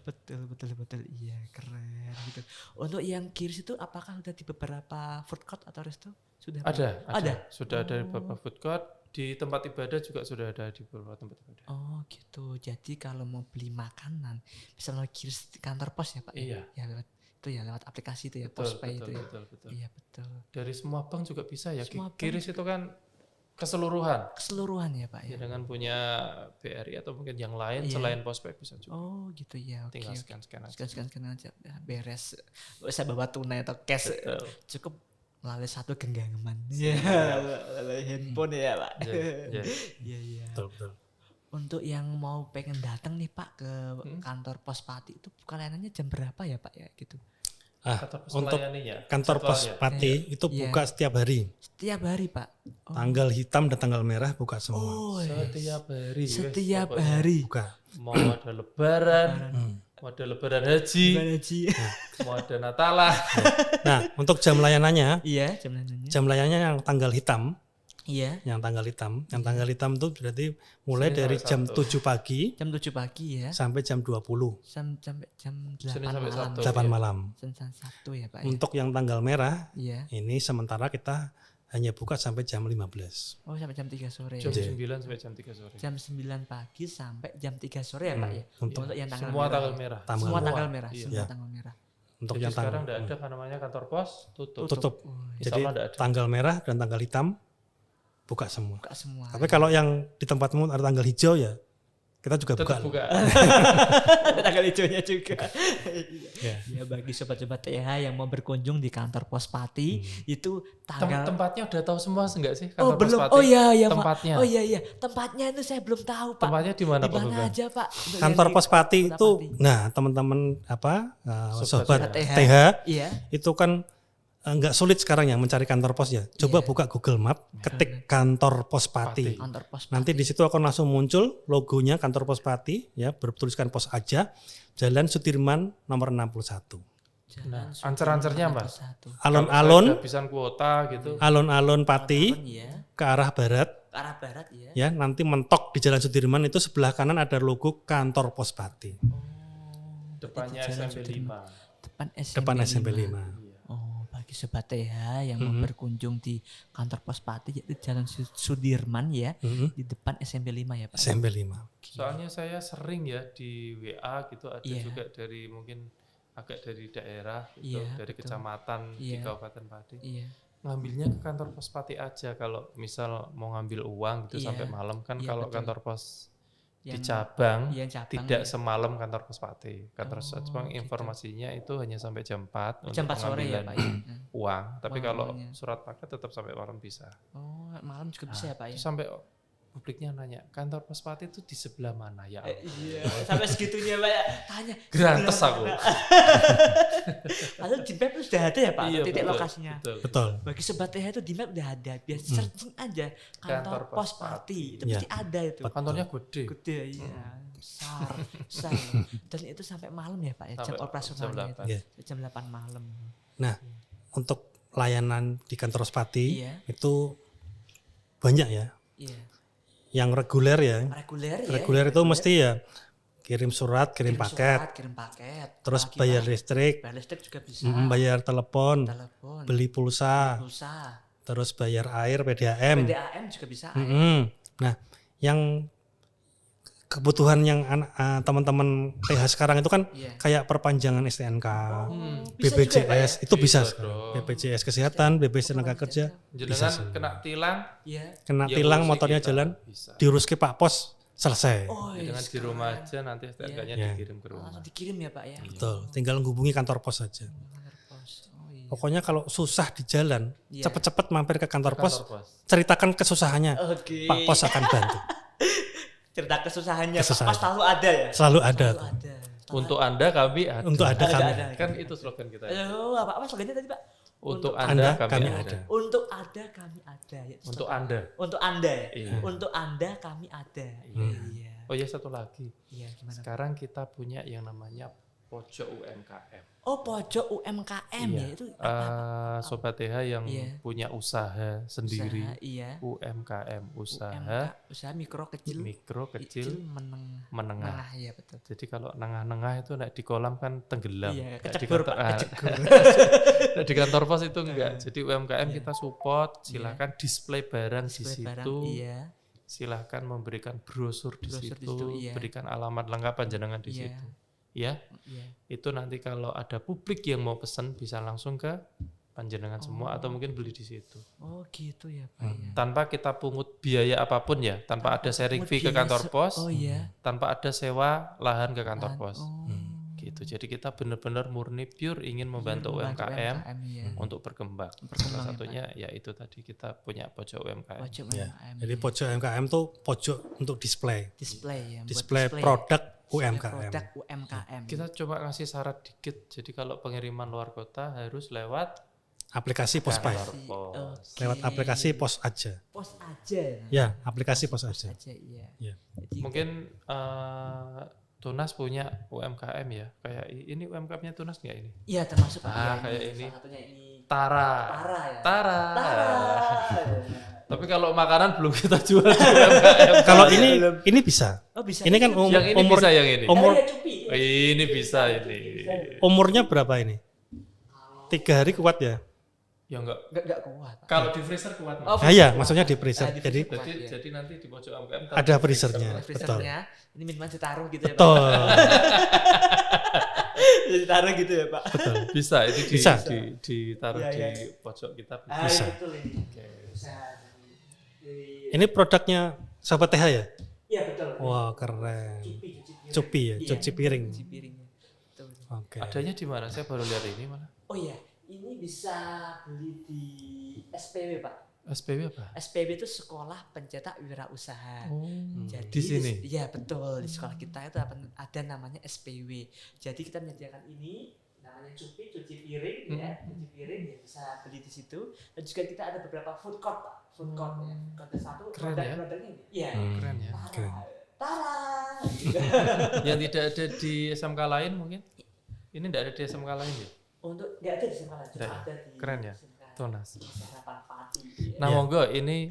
Betul. Betul. Iya, keren gitu. Untuk yang kiris itu apakah sudah di beberapa food court atau resto? Sudah Pak? Ada. Sudah ada di beberapa food court, di tempat ibadah juga sudah ada di beberapa tempat ibadah. Oh gitu. Jadi kalau mau beli makanan bisa melalui kiris di kantor pos ya Pak? Iya. Ya lewat itu ya lewat aplikasi itu ya Betul, Postpay itu ya. betul. Iya betul. Dari semua bank juga bisa ya. Semua bank Kiris itu kan keseluruhan. Keseluruhan ya Pak ya. Ya, dengan punya BRI atau mungkin yang lain Iya. selain Postpay bisa juga. Oh gitu ya. Oke. Tinggal oke. scan aja. Scan aja. Ya, beres. Gak usah bawa tunai atau cash. Betul. Cukup melalui satu genggaman. Iya. Melalui handphone ya Pak. Iya. Iya. Betul. Untuk yang mau pengen datang nih Pak ke Hmm. kantor pos Pati itu buka layanannya jam berapa ya Pak ya gitu? Kantor pos Untuk melayaninya, kantor pos jadwalnya. Pati itu Iya. buka setiap hari. Setiap hari Pak. Oh. Tanggal hitam dan tanggal merah buka semua. Oh, iya. Setiap hari. wes, Setiap pokoknya. hari. Buka. Mau ada lebaran, mau ada lebaran haji, Gimana Ji? mau ada Natalan. Nah, untuk jam layanannya, Iya, jam layanannya. jam layanannya yang tanggal hitam, Iya, yang tanggal hitam itu berarti mulai Senin dari sampai jam Sabtu. 7 pagi jam 7 pagi ya. sampai jam 20, Sampai jam 8 Senin sampai malam. Sabtu. 8 Iya. malam. Senin Sabtu ya Pak ya. Untuk yang tanggal merah, Iya. ini sementara kita hanya buka sampai jam 15. Oh, sampai jam 3 sore. Jam ya. 9 sampai jam 3 sore. Jam 9 pagi sampai jam 3 sore ya Pak ya. Untuk yang tanggal Semua merah. tanggal merah. Semua tanggal merah, Iya. semua Iya. tanggal merah. Untuk Jadi yang sekarang tanggal tidak ada kan namanya kantor pos tutup. tutup. Oh, Insya Jadi Allah nggak ada. tanggal merah dan tanggal hitam buka semua. buka semua. Tapi kalau yang di tempatmu ada tanggal hijau ya kita juga Tetap buka. buka. Ada tanggal hijaunya juga. Ya. Ya bagi sobat-sobat TH yang mau berkunjung di kantor pos Pati itu tanggal Tempatnya udah tahu semua enggak sih Oh kantor belum. Pos Pati? Oh iya iya Pak. Tempatnya. Oh iya. Tempatnya itu saya belum tahu Pak. Tempatnya di mana Di Pak mana Bambang? aja Pak? Untuk Kantor yang di Pos Pati Kota itu, Pati. nah teman-teman sobat TH. TH Iya. itu kan nggak sulit sekarang ya mencari kantor pos ya. Coba Iya. buka Google Map, ketik kantor Pos Pati. Kantor Pos Pati. Nanti di situ akan langsung muncul logonya kantor Pos Pati ya, bertuliskan pos aja. Jalan Sudirman nomor 61. Nah, Sudirman ancer-ancernya nomor Mbak? 1. Alun-alun, Kehabisan kuota gitu. alun-alun Pati Ya. ke arah barat Ke arah barat ya. ya. Nanti mentok di Jalan Sudirman itu sebelah kanan ada logo kantor Pos Pati. Depannya Berarti Jalan SMP Sudirman. 5. Depan SMP. Depan SMP 5. Oh, bagi sobat TH yang mau berkunjung di kantor Pos Pati yaitu Jalan Sudirman ya, di depan SMP 5 ya Pak. SMP 5. Soalnya saya sering ya di WA gitu ada Iya. juga dari mungkin agak dari daerah gitu, Iya, dari betul. kecamatan di Iya. Kabupaten Pati. Iya. Ngambilnya ke kantor Pos Pati aja kalau misal mau ngambil uang gitu Iya. sampai malam kan Iya, kalau betul. kantor pos di Yang- cabang yang cabang, tidak iya. semalam kantor Pos Pati. Kantor Pos Oh, Cabang gitu. informasinya itu hanya sampai jam 4 untuk Jam 4 sore ya pengambilan Pak ya. uang. Tapi kalau Uangnya. surat paket tetap sampai malam bisa. Oh, malam juga bisa ya Pak ya. Terus sampai publiknya nanya, kantor Pos Pati itu di sebelah mana ya? Iya, sampai segitunya Pak ya. Tanya. Grantes sebelah aku. mana? Padahal di map itu sudah ada ya Pak, Iya, titik betul, lokasinya. betul. Betul. Bagi sobat TH itu di map udah ada, biar searching aja kantor Kantor Pos Pos Pati. Itu Iya. pasti ada itu. Kantornya gede. Gede iya, besar, besar. Dan itu sampai malam ya Pak ya, jam Sampai operasionalnya jam itu. 8. Iya. Jam 8 malam. Nah, untuk layanan di kantor Pos Pati Iya. itu banyak ya. Iya. Yang reguler ya. Reguler ya. Reguler itu mesti ya kirim surat, kirim paket, surat, kirim paket. terus Apalagi, bayar Pak, listrik, bayar listrik juga bisa. bayar telepon, Telepon, beli pulsa, pulsa, terus bayar air, PDAM. PDAM juga bisa. Nah, yang kebutuhan yang teman-teman TH sekarang itu kan Iya. kayak perpanjangan STNK, Bisa BPJS juga, Pak, ya? itu bisa Bisa sekarang. dong. BPJS kesehatan, BPJS tenaga kerja, Jenengan semua. kena tilang, Iya. kena ya tilang ngurusi motornya kita. jalan, Bisa. diurus ke Pak Pos, selesai. Oh, Dengan di rumah aja nanti STNK-nya Iya. dikirim ke rumah. langsung dikirim ya Pak ya. Betul, tinggal menghubungi kantor pos saja. Kantor pos. Oh iya. Pokoknya kalau susah di jalan, Iya. cepet-cepet mampir ke kantor pos, Kantor pos. ceritakan kesusahannya. Oke. Pak Pos akan bantu. Cerita kesusahannya, Kesusahan. Pak Pos selalu ada ya. Selalu ada. Selalu ada. Untuk Anda kami ada. Untuk ada kami. Kan itu slogan kita. Oh, apa slogannya tadi Pak? Untuk Anda, Anda kami kami ada. ada. Untuk ada kami ada. Ya, Untuk slogan. Anda. Untuk Anda ya. Iya. Untuk Anda kami ada. Iya. Oh ya satu lagi. Iya gimana? Sekarang kita punya yang namanya pojok UMKM. Oh pojok UMKM ya itu Sobat TH yang Iya. punya usaha sendiri, usaha, iya. UMKM, usaha UMK, usaha mikro kecil, mikro kecil menengah. menengah. Ya betul. Jadi kalau nengah-nengah itu di kolam kan tenggelam. Iya, Nek di kecebur, kantor- Pak, ah, kecebur. nek di kantor pos itu enggak. Jadi UMKM kita support, silakan display barang di Iya. Display barang, situ. iya. Silahkan memberikan brosur di Brosur situ, di situ, iya. berikan alamat lengkap panjenengan di Iya. situ. Ya, Iya. itu nanti kalau ada publik yang mau pesan bisa langsung ke panjenengan semua atau mungkin beli di situ. Oh gitu ya Pak ya. Tanpa kita pungut biaya apapun ya, tanpa ada sharing fee ke Biaya kantor pos, Oh iya. tanpa ada sewa lahan ke kantor pos. Oh. Gitu. Jadi kita benar-benar murni pure ingin membantu Membantu UMKM ya. untuk berkembang. Berkembang Salah ya, satunya ya itu tadi kita punya pojok UMKM. Pojok Ya. UMKM. Jadi pojok UMKM tuh pojok untuk display, display ya. buat display produk UMKM. Produk UMKM. Kita coba ngasih syarat dikit. Jadi kalau pengiriman luar kota harus lewat Aplikasi Pospay. kantor pos. Lewat aplikasi pos aja. Pos aja. Ya, aplikasi pos aja. Aja iya. Ya. Jadi Mungkin Tunas punya UMKM ya. Kayak ini UMKM-nya Tunas nggak ini? iya termasuk Pak. Ah, Iya, kayak iya. ini. Salah satunya ini Tara. Tara ya. Tara. Tara. Tapi kalau makanan belum kita jual di UMKM. Kalau ini bisa. Oh bisa. Ini kan yang ini umur bisa yang ini. umur Iya, cupi. Ini bisa ini. umurnya berapa ini? 3 hari kuat ya? Ya enggak. Enggak kuat. Pak. Kalau di freezer kuat. Mas. Oh, Ah, iya, maksudnya di freezer. di Jadi freezer kuat, ya. Jadi nanti di pojok UMKM ada freezernya. Ada Betul. freezernya. Ini minuman ditaruh gitu ya Pak. Betul. Ditaruh gitu ya Pak. bisa itu Bisa. ditaruh Iya, iya. di pojok kita. Ah, Bisa. betul ini. Bisa. Ini produknya Sahabat TH ya? Iya betul. betul. Wah, keren. Cupi. Cupi ya, Iya, cuci piring. cuci piringnya. Betul. Oke. Adanya di mana? Saya baru lihat ini malah. Oh iya, ini bisa beli di SPW Pak. SPW apa? SPW itu Sekolah Pencetak Wirausaha. Jadi Di sini? Iya betul, di sekolah kita itu ada namanya SPW. Jadi kita menyediakan ini namanya cupi, cuci piring ya, cuci piring ya bisa beli di situ. Dan juga kita ada beberapa food court Pak, food court ya. Court satu, Keren ya? produknya ini. Iya. Keren ya. Keren. Tara. Yang tidak ada di SMK lain mungkin? Ini tidak ada di SMK lain ya? Untuk nggak ada di sekolah, cuma Tidak. ada di Keren ya? SMK. Tunas. Di Harapan Pati. Nah monggo ini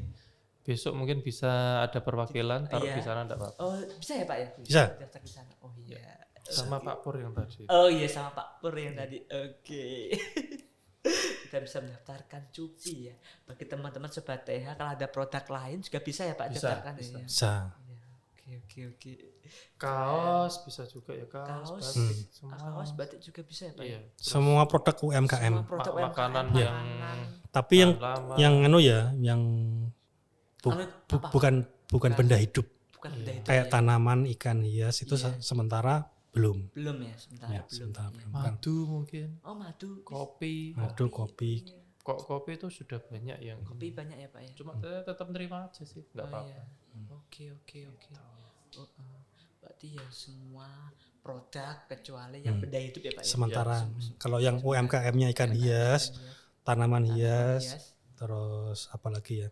besok mungkin bisa ada perwakilan taruh Iya. di sana enggak apa-apa. Oh bisa ya Pak ya? Bisa. Daftar di sana. Oh iya. Sama Pak Pur yang tadi. Oh iya sama Pak Pur yang tadi. Oke. Kita bisa mendaftarkan cuci ya. Bagi teman-teman sobat TH kalau ada produk lain juga bisa ya Pak Bisa, daftarkan bisa. ya. Bisa. Ya. Oke. Kaos bisa juga ya, kaos, Kaos, batik, semua. kaos batik juga bisa ya Pak. Iya. Semua produk UMKM. Semua produk Makanan UMKM, yang Tapi yang lama. anu ya, yang Anu, apa? bukan benda hidup. bukan benda itu Kayak ya. tanaman, ikan hias itu Iya. sementara belum. Belum ya sementara Ya, belum. sementara ya. belum. Bukan. madu mungkin, Oh madu. kopi. Madu, kopi. Iya. Kok kopi itu sudah banyak yang Kopi banyak ya Pak ya. cuma saya tetap nerima aja sih, nggak Oh, apa-apa. iya. Oke. Oh, berarti ya semua produk kecuali yang benda hidup ya Pak ya. Sementara Ya, kalau yang UMKM-nya ikan hias, tanaman hias, terus apa lagi ya?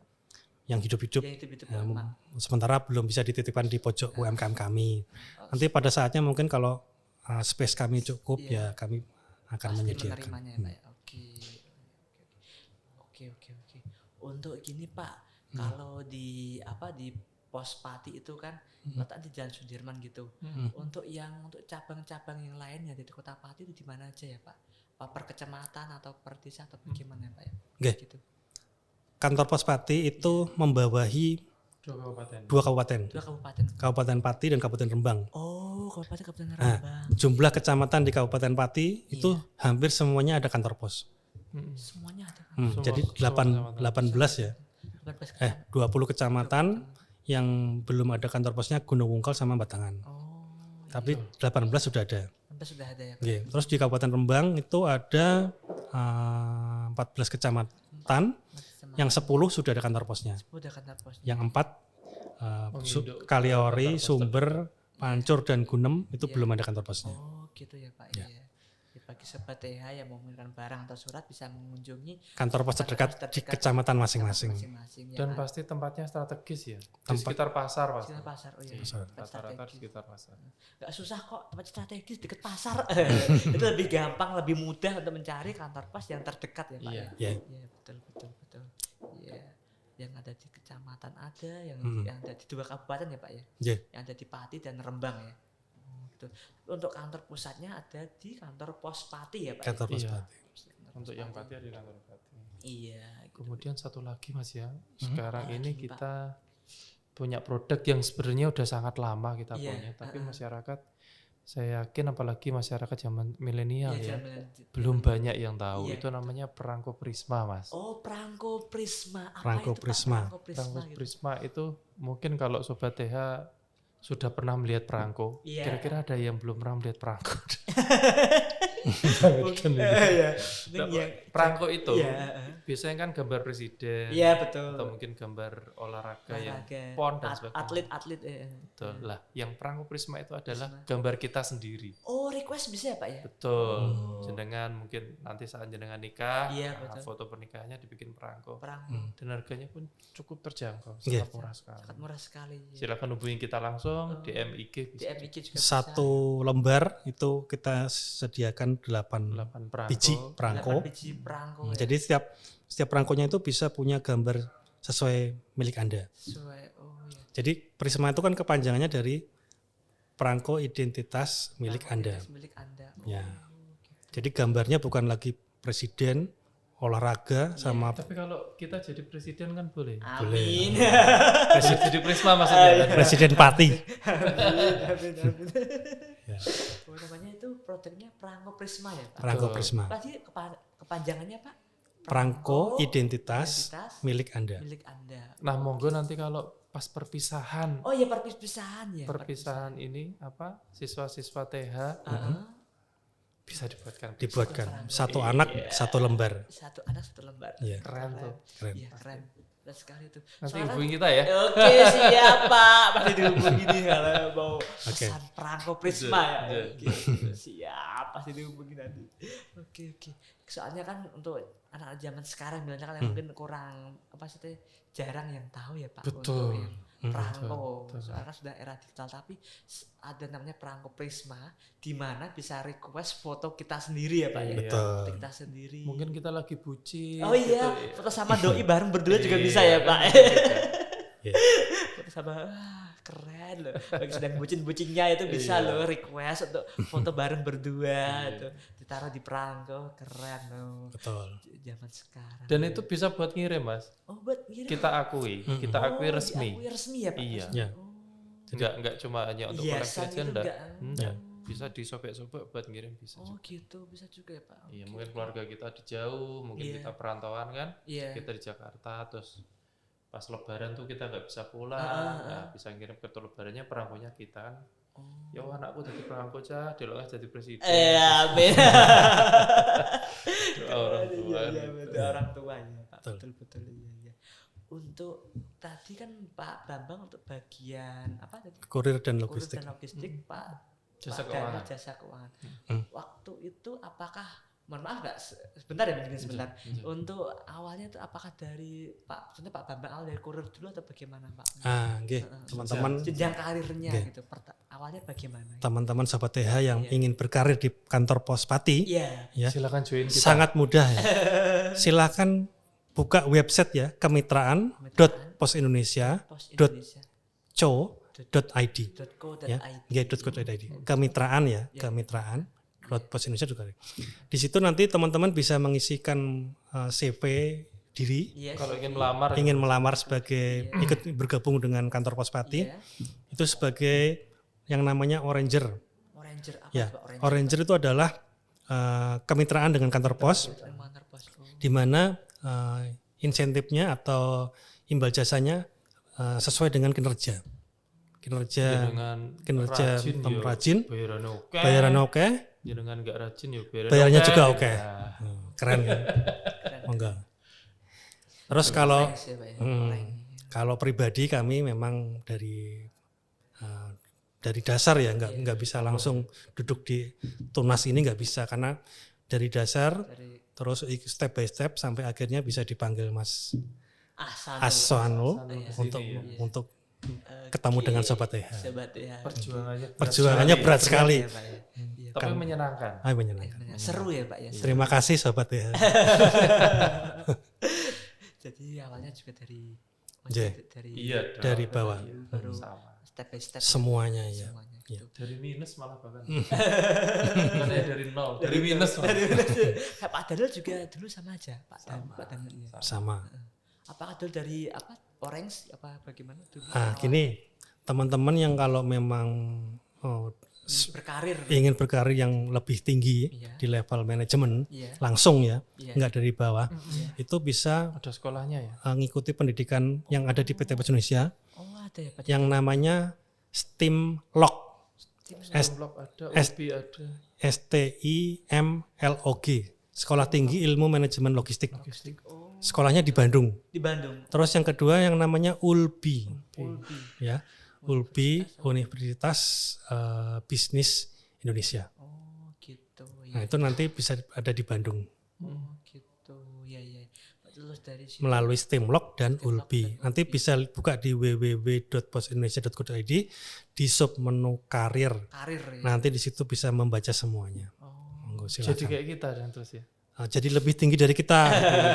Yang hidup-hidup Yang hidup-hidup ya, Pak. sementara belum bisa dititipkan di pojok UMKM kami. Nanti pada saatnya mungkin kalau space kami cukup Iya. ya kami akan Pasti menyediakan. menerimanya ya Pak ya. Oke. Untuk gini Pak, kalau di Pos Pati itu kan letak di Jalan Sudirman gitu. Untuk cabang-cabang yang lainnya di Kota Pati itu di mana aja ya Pak? Apa per kecamatan atau per desa atau bagaimana Pak ya? Oke. Gitu. Kantor Pos Pati itu membawahi Dua kabupaten. dua kabupaten, Dua kabupaten. Kabupaten Pati dan Kabupaten Rembang. Oh, Kabupaten Nah, Rembang. jumlah kecamatan di Kabupaten Pati itu hampir semuanya ada kantor pos. Semuanya ada kan? Semua- Jadi semua kecamatan. 18 ya. 20 kecamatan yang belum ada kantor posnya Gunung Wungkal sama Batangan. Oh, Tapi 18 sudah ada. sampai sudah ada ya Pak. Oke, terus di Kabupaten Rembang itu ada 14 kecamatan, yang 10 sudah ada kantor posnya. Udah kantor pos. Yang 4 Menginduk Kaliori, kantor pos Sumber, Pancur dan Gunem itu Iya. belum ada kantor posnya. Oh gitu ya Pak ya. Bagi sobat TH yang mau mengirimkan barang atau surat bisa mengunjungi Kantor pos terdekat di kecamatan masing-masing. ya, Dan Pak. pasti tempatnya strategis ya. Di Tempat- sekitar pasar pasti. Sekitar pasar. Oh iya. Pasar. Tempat Rata-rata di strategis. sekitar pasar. Nggak susah kok tempat strategis deket pasar. Itu lebih gampang, lebih mudah untuk mencari kantor pos yang terdekat ya Pak Iya. ya. Ya. Iya betul. Iya. Yang ada di kecamatan ada, yang ada di 2 kabupaten ya Pak ya. Ya. Yang ada di Pati dan Rembang ya. Gitu. Untuk kantor pusatnya ada di kantor Pos Pati ya Pak. Kantor pos Iya. Pati. Untuk yang Pati ada di kantor Pati. Iya. gitu. Kemudian satu lagi Mas ya. Sekarang ini Apalagi, Pak? kita punya produk yang sebenarnya udah sangat lama kita Iya, punya, tapi masyarakat, saya yakin apalagi masyarakat zaman milenial Iya, ya, jalan- belum banyak yang tahu. Iya. Itu namanya perangko prisma, Mas. Oh, perangko prisma. Apa Perangko itu, Pak? prisma. Perangko Perangko gitu. prisma itu mungkin kalau sobat TH sudah pernah melihat perangko, Iya. kira-kira ada yang belum pernah melihat perangko. Iya. Ini Nah, yang perangko itu Iya. biasanya kan gambar presiden, Iya, betul. atau mungkin gambar olahraga yang Olahraga. pon dan sebagainya. Atlet-atlet Betul. Lah, yang perangko prisma itu adalah gambar kita sendiri. Oh, request bisa ya, Pak ya? Betul. Jenengan mungkin nanti saat jenengan nikah, Iya, nah, betul. foto pernikahannya dibikin perangko. Perangko. Dan harganya pun cukup terjangkau, Iya. sangat murah sekali. Sangat murah sekali. Silakan hubungin kita langsung di MIG Di bisa. MIG juga Satu lembar itu kita sediakan 8 8 perangko. biji bisa. perangko. 8 biji perangko. ya. Jadi setiap perangkonya itu bisa punya gambar sesuai milik Anda. Sesuai. Oh iya. Jadi prisma itu kan kepanjangannya dari perangko identitas milik Perangko Anda. identitas milik Anda. Oh, Ya. gitu. Jadi gambarnya bukan lagi presiden, olahraga sama Tapi kalau kita jadi presiden kan boleh. Amin. Jadi prisma maksudnya. kan? presiden Pati. Amin. Ya. Oh, namanya itu produknya perangko prisma ya, Pak? Perangko Betul. prisma. Pasti kepanjangannya, Pak? Perangko identitas milik Anda. milik Anda. Nah, monggo nanti kalau pas perpisahan. Oh iya perpisahan ya. Perpisahan ini apa? Siswa-siswa TH Heeh. bisa dibuatkan. Dibuatkan satu anak satu lembar. Satu anak satu lembar. Iya. Keren tuh. Keren. Iya keren. Keren sekali tuh. Nanti Soalnya hubungi kita ya. Oke siap Pak, pasti dihubungi nih kalau mau Oke. pesan perangko Prisma ya. Iya. Oke, siap pasti dihubungi nanti. Oke. Soalnya kan untuk anak zaman sekarang bilangnya kan mungkin kurang apa sih teh, jarang yang tahu ya Pak Betul. untuk yang perangko. betul. Soalnya kan sudah era digital tapi ada namanya perangko Prisma di mana bisa request foto kita sendiri ya Pak ya. Iya. Betul. Foto kita sendiri. Mungkin kita lagi bucin. Oh iya, gitu. foto sama doi bareng berdua juga bisa ya Pak. Iya. Foto sama keren loh. Bagi sedang bucin-bucinnya itu bisa Iya. loh request untuk foto bareng berdua tuh ditaruh di perangko, keren loh. Betul. Zaman sekarang. Dan itu bisa buat ngirim, Mas. Oh buat ngirim. Kita akui Resmi. resmi. Resmi ya Pak. Iya. Ya. Enggak cuma hanya untuk koleksi Hiasan aja itu enggak. enggak. Ya. Bisa disobek-sobek buat ngirim bisa Oh juga. gitu bisa juga ya Pak. Iya, Oke. mungkin keluarga kita di jauh, mungkin Iya. kita perantauan kan. Iya. Kita di Jakarta terus pas lebaran tuh kita nggak bisa pulang. Nah, bisa ngirim kartu lebarannya perangkonya kita kan. Oh. Ya anakku jadi perangko cah, delok jadi presiden. Beda. Doa orang tua. Iya, gitu. betul orang tuanya Pak. Betul. Betul iya. Untuk tadi kan Pak Bambang untuk bagian apa tadi? Kurir dan Kurus logistik. dan logistik Pak Jasa Pak Dani, keuangan. jasa keuangan. Hmm. Waktu itu apakah mohon maaf nggak sebentar ya mungkin sebentar. Iya. Untuk awalnya itu apakah dari Pak maksudnya Pak Bambang awal dari kurir dulu atau bagaimana Pak? Nggih, teman-teman Jenjang karirnya Oke. gitu. Awalnya bagaimana? teman-teman sahabat TH yang ingin berkarir di kantor pos Pati, Iya. ya, Silakan join kita. sangat mudah ya. Silakan buka website ya, kemitraan.posindonesia.co.id Pos Indonesia. ya, nggih, .co.id. Kemitraan ya, Ya. kemitraan Pos Indonesia juga. Di situ nanti teman-teman bisa mengisikan CV diri, Yes. Kalau ingin melamar ingin melamar sebagai ikut bergabung dengan kantor pos Pati, Iya. itu sebagai yang namanya Oranger. Oranger apa Ya, Pak? Oranger itu adalah kemitraan dengan kantor pos, Kantor pos. Oh. di mana insentifnya atau imbal jasanya sesuai dengan kinerja. dengan Kinerja rajin, bayaran oke. bayaran oke, Dengan nggak rajin ya bayarannya juga oke. Nah, Keren kan? Enggak. Terus kalau Orange ya, Pak, ya. Hmm. Orange. kalau pribadi kami memang dari dasar ya nggak bisa langsung duduk di tunas ini, nggak bisa, karena dari dasar Dari terus step by step sampai akhirnya bisa dipanggil Mas Asano. Asano Iya. untuk ketemu dengan sobat TH. Sobat ya. perjuangannya berat Perjuangannya sekali. berat sekali. Ya, Pak, ya. Iya, Tapi menyenangkan. Menyenangkan. seru ya Pak ya. Terima kasih sobat TH. Jadi awalnya juga dari Iya. Iya dong. Dari bawah. baru Sama. step by step Semuanya ya. semuanya Iya. gitu. Dari minus malah bahkan. Bukan dari nol. Dari minus malah. Kayak Pak Daniel juga dulu sama aja Pak Daniel. Ya. Sama. Apakah dulu dari apa Orange apa bagaimana dulu? Gini, teman-teman yang kalau memang Berkarir. ingin berkarir yang lebih tinggi Iya. di level manajemen Iya. langsung ya, Iya. nggak dari bawah, Iya. itu bisa Ada sekolahnya ya. ngikuti pendidikan yang ada di PT Pos Indonesia Oh ada ya Pak. yang namanya STIM Log, Blok ada, UB ada. STIMLOG, Sekolah Tinggi Ilmu Manajemen Logistik. Oh, Sekolahnya di Bandung. di Bandung. Terus yang kedua yang namanya ULBI, Ulbi. ya, ULBI Universitas Bisnis Indonesia. Oh gitu Nah ya. itu nanti bisa ada di Bandung Oh gitu ya ya. Terus dari situ. melalui STIMLOG dan ULBI. Nanti bisa buka di www.posindonesia.co.id di sub menu karir. Karir ya. Nanti di situ bisa membaca semuanya. Oh. Monggo Jadi silakan. kayak kita dan terus ya. Jadi lebih tinggi dari kita.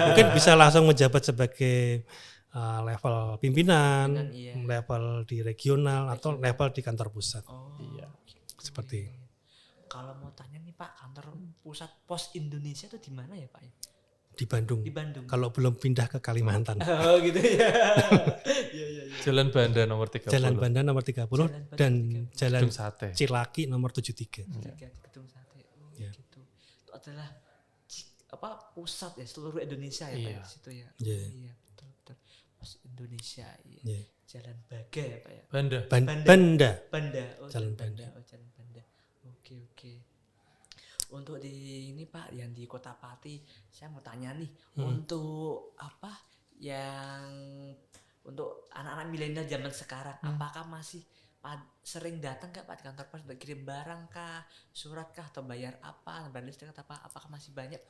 Mungkin bisa langsung menjabat sebagai level pimpinan, Pimpinan, iya. level di regional atau level di kantor pusat. Oh. Iya. Seperti Kalau mau tanya nih Pak, kantor pusat Pos Indonesia itu di mana ya Pak? di Bandung. Di Bandung. Kalau belum pindah ke Kalimantan. Oh gitu ya. Iya iya iya. Jalan Banda nomor 30. Jalan Banda nomor 30 Jalan Banda dan 30. Jalan Gedung Sate. Cilaki nomor 73. Tiga gedung sate. Oh Ya. gitu. Itu adalah apa pusat ya seluruh Indonesia ya Pak Iya. di situ ya. Iya. Iya betul betul. Pos Indonesia. Iya. Ya. Jalan Baga ya Pak ya. Banda. Banda. Banda. Oh, Jalan Banda. Oh, Jalan Banda. Oke. Untuk di ini Pak yang di Kota Pati, saya mau tanya nih, untuk apa yang untuk anak-anak milenial zaman sekarang, apakah masih sering datang Pak di kantor pos untuk kirim barang kah, surat kah, atau bayar apa, bayar listrik atau apa, apakah masih banyak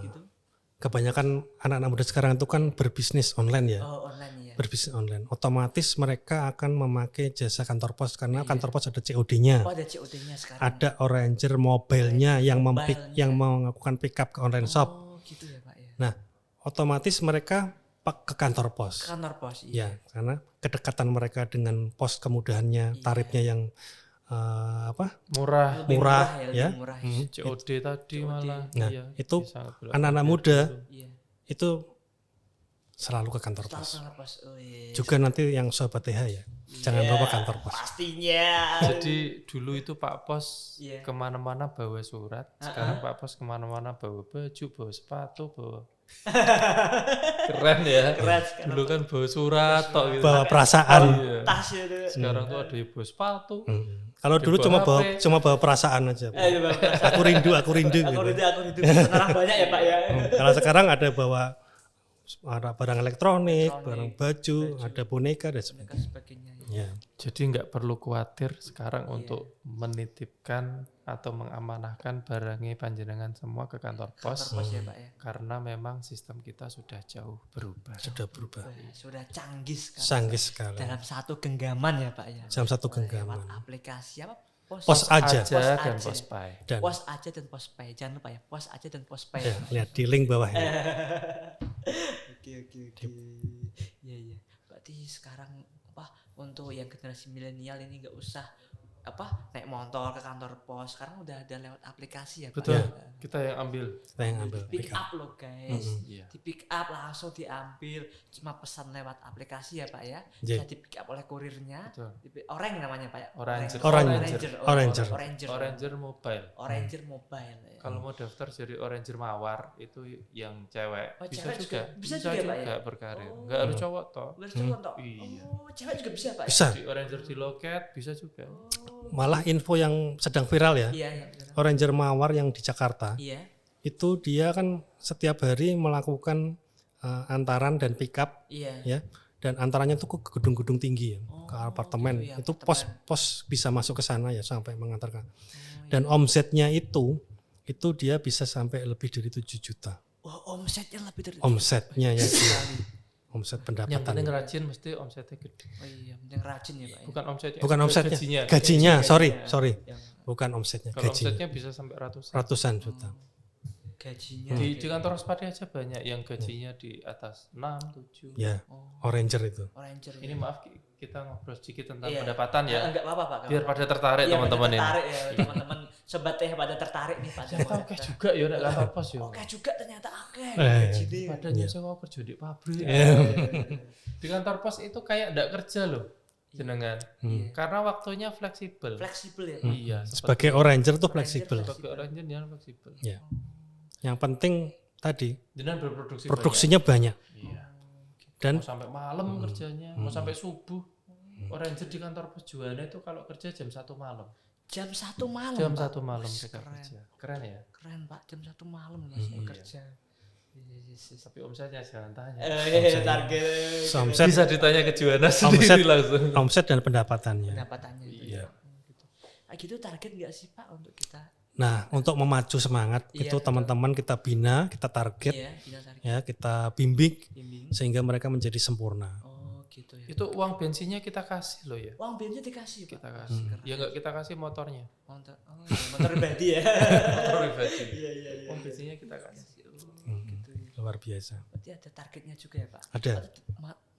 gitu? Kebanyakan anak-anak muda sekarang itu kan berbisnis online ya. Oh, online ya. Berbisnis online. Otomatis mereka akan memakai jasa kantor pos karena kantor pos ada COD-nya. Oh, ada COD-nya sekarang. Ada Oranger mobile-nya yang Mobile-nya. yang melakukan pick up ke online shop. Oh, gitu ya Pak ya. Nah, otomatis mereka ke kantor pos. Ke kantor pos Ya, karena kedekatan mereka dengan pos, kemudahannya, tarifnya yang Murah. Lebih murah, ya. ya. Lebih murah. COD tadi malah. Nah, iya, itu bisa belakang anak-anak gitu. muda Iya. itu selalu ke kantor Tahu pos. kantor pos. Oh, iya. Juga nanti yang sobat TH ya, jangan Iya, lupa kantor pos. Pastinya. Jadi dulu itu Pak Pos Iya. kemana-mana bawa surat, sekarang Pak Pos kemana-mana bawa baju, bawa sepatu, bawa keren ya. Keren sekarang. Dulu kan bawa surat tok gitu. Bawa perasaan. Iya. Tas itu. Sekarang tuh ada yang bawa sepatu. Kalau dulu Bawa cuma HP. bawa perasaan aja. Iya, Bang. Aku rindu Aku gitu. itu orang banyak ya Pak ya. Kalau sekarang ada barang elektronik, barang baju, ada boneka dan sebagainya. Dan sebagainya. Ya. Jadi nggak perlu khawatir sekarang untuk menitipkan atau mengamanahkan barangnya panjenengan semua ke kantor pos. Kantor pos ya Pak ya. Karena memang sistem kita sudah jauh berubah. Sudah berubah. Wah, sudah canggih sekali. Canggih sekali. Dalam satu genggaman ya Pak ya. Dalam satu Lewat genggaman. aplikasi apa? Pos aja. Aja dan aja. pos pay. Dan Pos aja dan pos pay. Jangan lupa ya, pos aja dan pos pay. ya, lihat di link bawahnya. Oke. Iya. Berarti sekarang apa untuk yang generasi milenial ini nggak usah naik motor ke kantor pos. Sekarang udah ada lewat aplikasi ya Pak. Betul. Ya. Kita yang ambil. Kita yang ambil. Pick up loh guys. Iya. Di pick up langsung diambil, cuma pesan lewat aplikasi ya Pak ya. Iya. Bisa di pick up oleh kurirnya. Betul. Orang namanya Pak ya. Oranger. Oranger. Oranger mobile. Mobile. Ya. Kalau mau daftar jadi Oranger Mawar itu yang cewek. Oh, bisa cewek juga. bisa juga, Pak, ya? berkarir. Oh. Nggak harus cowok toh. Bercowok toh. Iya. Oh, cewek juga bisa Pak. Bisa. Di Oranger di loket bisa juga. Malah info yang sedang viral ya. Iya. Oranger Mawar yang di Jakarta. Iya. Itu dia kan setiap hari melakukan antaran dan pick up Iya. ya. Dan antaranya itu ke gedung-gedung tinggi ya, ke apartemen. gitu ya, Itu apartemen. pos bisa masuk ke sana ya sampai mengantarkan. Oh, Dan omsetnya itu dia bisa sampai lebih dari 7 juta. wah, omsetnya lebih dari Omsetnya ya dia. sekali. Omset Yang pendapatan. penting rajin mesti omsetnya gede. Oh iya, penting rajin ya Pak ya. Bukan omsetnya. Bukan omsetnya. Gajinya. Gajinya, sorry. Yang Bukan omsetnya, Kalau gajinya. omsetnya bisa sampai ratusan. Ratusan juta. gajinya. Di kantor Rospadi aja banyak yang gajinya di atas 6, 7. Ya, Oh, Oranger itu. Oranger. Ini maaf kita ngobrol sedikit tentang Iya. pendapatan ya. Enggak apa-apa Pak. Biar pada tertarik Iya, teman-teman pada ini. tertarik ya, teman-teman sobat teh pada tertarik nih pada. Ternyata oke juga ya nek kantor pos ya. Oke juga ternyata oke. Jadi Padahal saya mau kerja di pabrik. Di kantor pos itu kayak enggak kerja loh. Jenengan. Karena waktunya fleksibel. fleksibel ya. Iya, Sebagai Oranger tuh fleksibel. sebagai orang jenengan fleksibel. Ya. Yang penting tadi Jenengan berproduksi produksinya banyak. banyak. Iya. Dan Mau sampai malam kerjanya, mau sampai subuh. Oranger di kantor pos jualannya itu kalau kerja jam 1 malam. Jam 1 malam. Jam Pak. 1 malam Wih, mereka keren. kerja. Keren ya? Keren Pak, jam 1 malam masih bekerja. Tapi omsetnya jangan tanya. Target omset, Bisa ditanya ke Juana sendiri langsung. omset dan pendapatannya. pendapatannya itu. Iya. Gitu. Gitu target nggak sih Pak untuk kita? Nah, untuk memacu semangat Iya, itu betul. teman-teman kita bina, kita target, Iya, kita target ya kita bimbing bimbing. sehingga mereka menjadi sempurna. Oh, gitu ya. Itu uang bensinnya kita kasih loh ya. Uang bensin dikasih Pak. Kita kasih. Ya enggak kita kasih motornya. Motor, motor pribadi ya. Motor pribadi. Iya. Uang bensinnya kita kasih. Gitu ya. Luar biasa. Berarti ada targetnya juga ya Pak? Ada.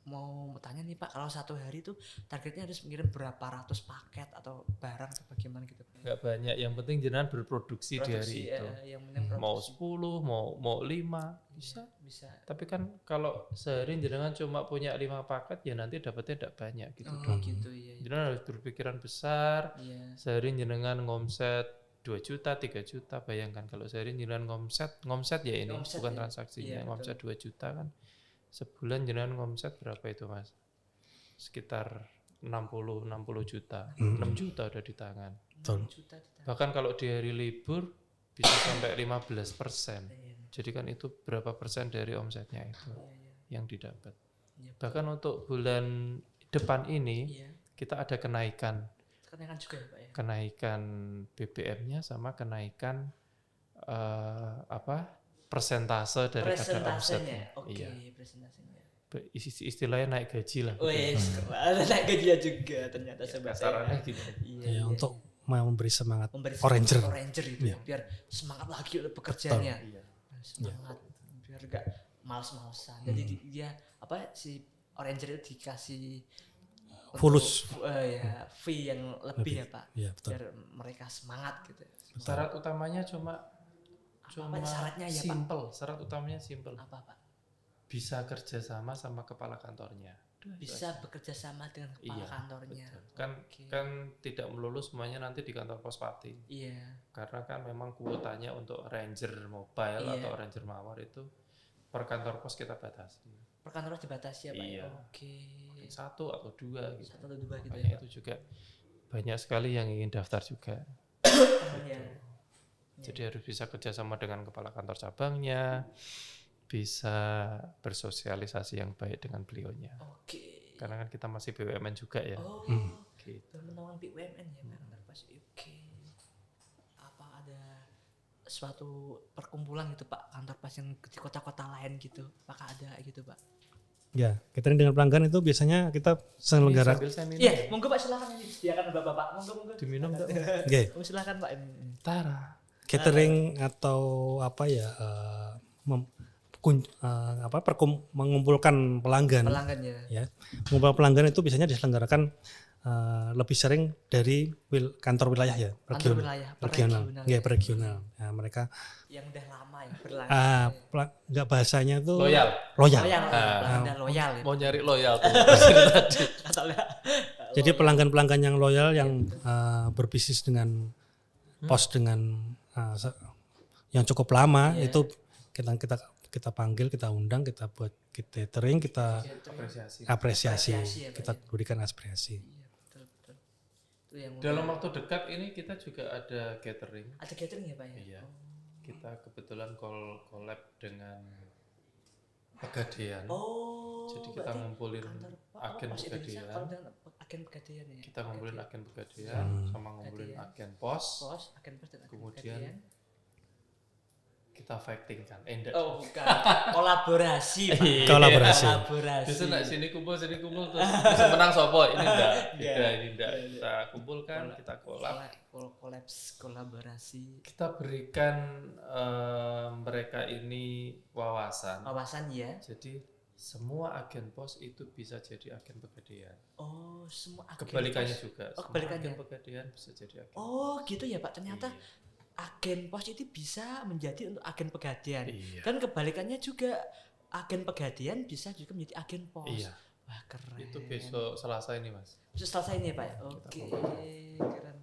Mau tanya nih Pak, kalau satu hari itu targetnya harus mengirim berapa ratus paket atau barang atau bagaimana gitu? Enggak banyak, yang penting jenengan berproduksi di hari itu. Yang penting Mau produksi. 10, mau 5 bisa. Bisa. Tapi kan kalau sehari jenengan cuma punya 5 paket ya nanti dapatnya tidak banyak gitu Oh, dong. gitu ya. Jenengan harus berpikiran besar. Iya. Sehari jenengan ngomset 2 juta, 3 juta, bayangkan kalau sehari jenengan ngomset ya ini, Ngomset bukan ya. transaksinya, Iya, ngomset 2 juta kan. Sebulan jenengan ngomset berapa itu Mas? sekitar 60 juta. 6 juta udah di tangan. Betul. Juta di tangan. Bahkan kalau di hari libur bisa sampai 15%. Jadi kan itu berapa persen dari omsetnya itu yang didapat. Iya. Bahkan untuk bulan depan ini Iya. kita ada kenaikan Kenaikan juga ya Pak ya. kenaikan BBM-nya sama kenaikan persentase daripada omsetnya. Presentasenya. Oke, Iya. presentasenya. Istilahnya naik gaji lah. Wes, ada naik gaji juga ternyata sobat Kasarannya saya. gitu. Ya, untuk memberi semangat memberi Oranger. Oranger itu Iya. biar semangat lagi untuk bekerjanya. Iya. Semangat biar gak males-malesan. Jadi dia si Oranger itu dikasih Fulus. ya fee yang lebih ya Pak. Iya, betul. Biar mereka semangat gitu. Syarat utamanya cuma Apa syaratnya ya Pak? simple. Syarat utamanya simple. Apa Pak? Bisa kerja sama kepala kantornya. Bisa bekerja sama dengan kepala Iya, kantornya. Betul. Kan tidak melulu semuanya nanti di kantor Pospati. Iya. Karena kan memang kuotanya untuk Ranger Mobile Iya. atau Ranger Mawar itu per kantor pos kita batasi. Per kantor dibatasi ya Pak. Iya. Oke. 1 atau 2 gitu. 1 atau 2 gitu Makanya ya. itu juga banyak sekali yang ingin daftar juga. Iya. Jadi harus bisa kerjasama dengan kepala kantor cabangnya, bisa bersosialisasi yang baik dengan beliaunya. Oke. Karena kan kita masih BUMN juga ya. Oh. Gitu. Menawan BUMN ya Pak kantor pas. Oke. Apa ada suatu perkumpulan gitu Pak kantor pas yang di kota-kota lain gitu? Apakah ada gitu Pak? Ya, catering dengan pelanggan itu biasanya kita selenggara. Sambil saya minum. Iya, monggo Pak silakan ini disediakan Bapak-bapak. Monggo. Diminum enggak? Oke, Monggo silakan Pak. Tara. catering atau mengumpulkan pelanggan. Pelanggannya. Ya, mengumpulkan pelanggan itu biasanya diselenggarakan lebih sering dari kantor wilayah ya, Kantor wilayah, regional, regional. ya regional. Nah, mereka Yang udah lama ya berlangsung. nggak bahasanya tuh Loyal. loyal. Loyal, pelanggan udah loyal ya. Mau nyari loyal tuh. Katanya. Jadi pelanggan-pelanggan yang loyal yang berbisnis dengan pos dengan yang cukup lama itu kita panggil, kita undang, kita buat catering, kita apresiasi, Apresiasi ya, Pak, kita ya. berikan apresiasi. Iya, betul. Itu yang Dalam waktu dekat ini kita juga ada catering. ada catering ya Pak ya? Iya. Kita kebetulan collab dengan Pegadaian. Oh. Jadi kita berarti ngumpulin kantor agen Pos Indonesia Pegadaian. kalau dengan agen Pegadaian ya. Kita ngumpulin agen Pegadaian sama ngumpulin Pegadaian. agen pos. Pos, agen pos dan agen Kemudian Pegadaian. Kita fighting kan. Enggak. Oh, bukan. Kolaborasi, Pak. Kolaborasi. Kolaborasi. Biasa nak sini kumpul terus bisa menang sopo. Ini enggak. Enggak. Ini enggak. Kita kumpulkan, kita collab. Kolaborasi. Kita berikan mereka ini wawasan. Wawasan ya. Jadi semua agen pos itu bisa jadi agen Pegadaian. Oh, semua agen Kebalikannya pos. juga. Oh, Semua kebalikannya. agen Pegadaian bisa jadi agen. Oh, gitu ya, Pak. Ternyata Iya. agen pos itu bisa menjadi untuk agen Pegadaian. Iya. Dan kebalikannya juga agen Pegadaian bisa juga menjadi agen pos. Iya. Wah, keren. Itu besok Selasa ini, Mas. Besok selesai ini ya, Pak. ya? Oke.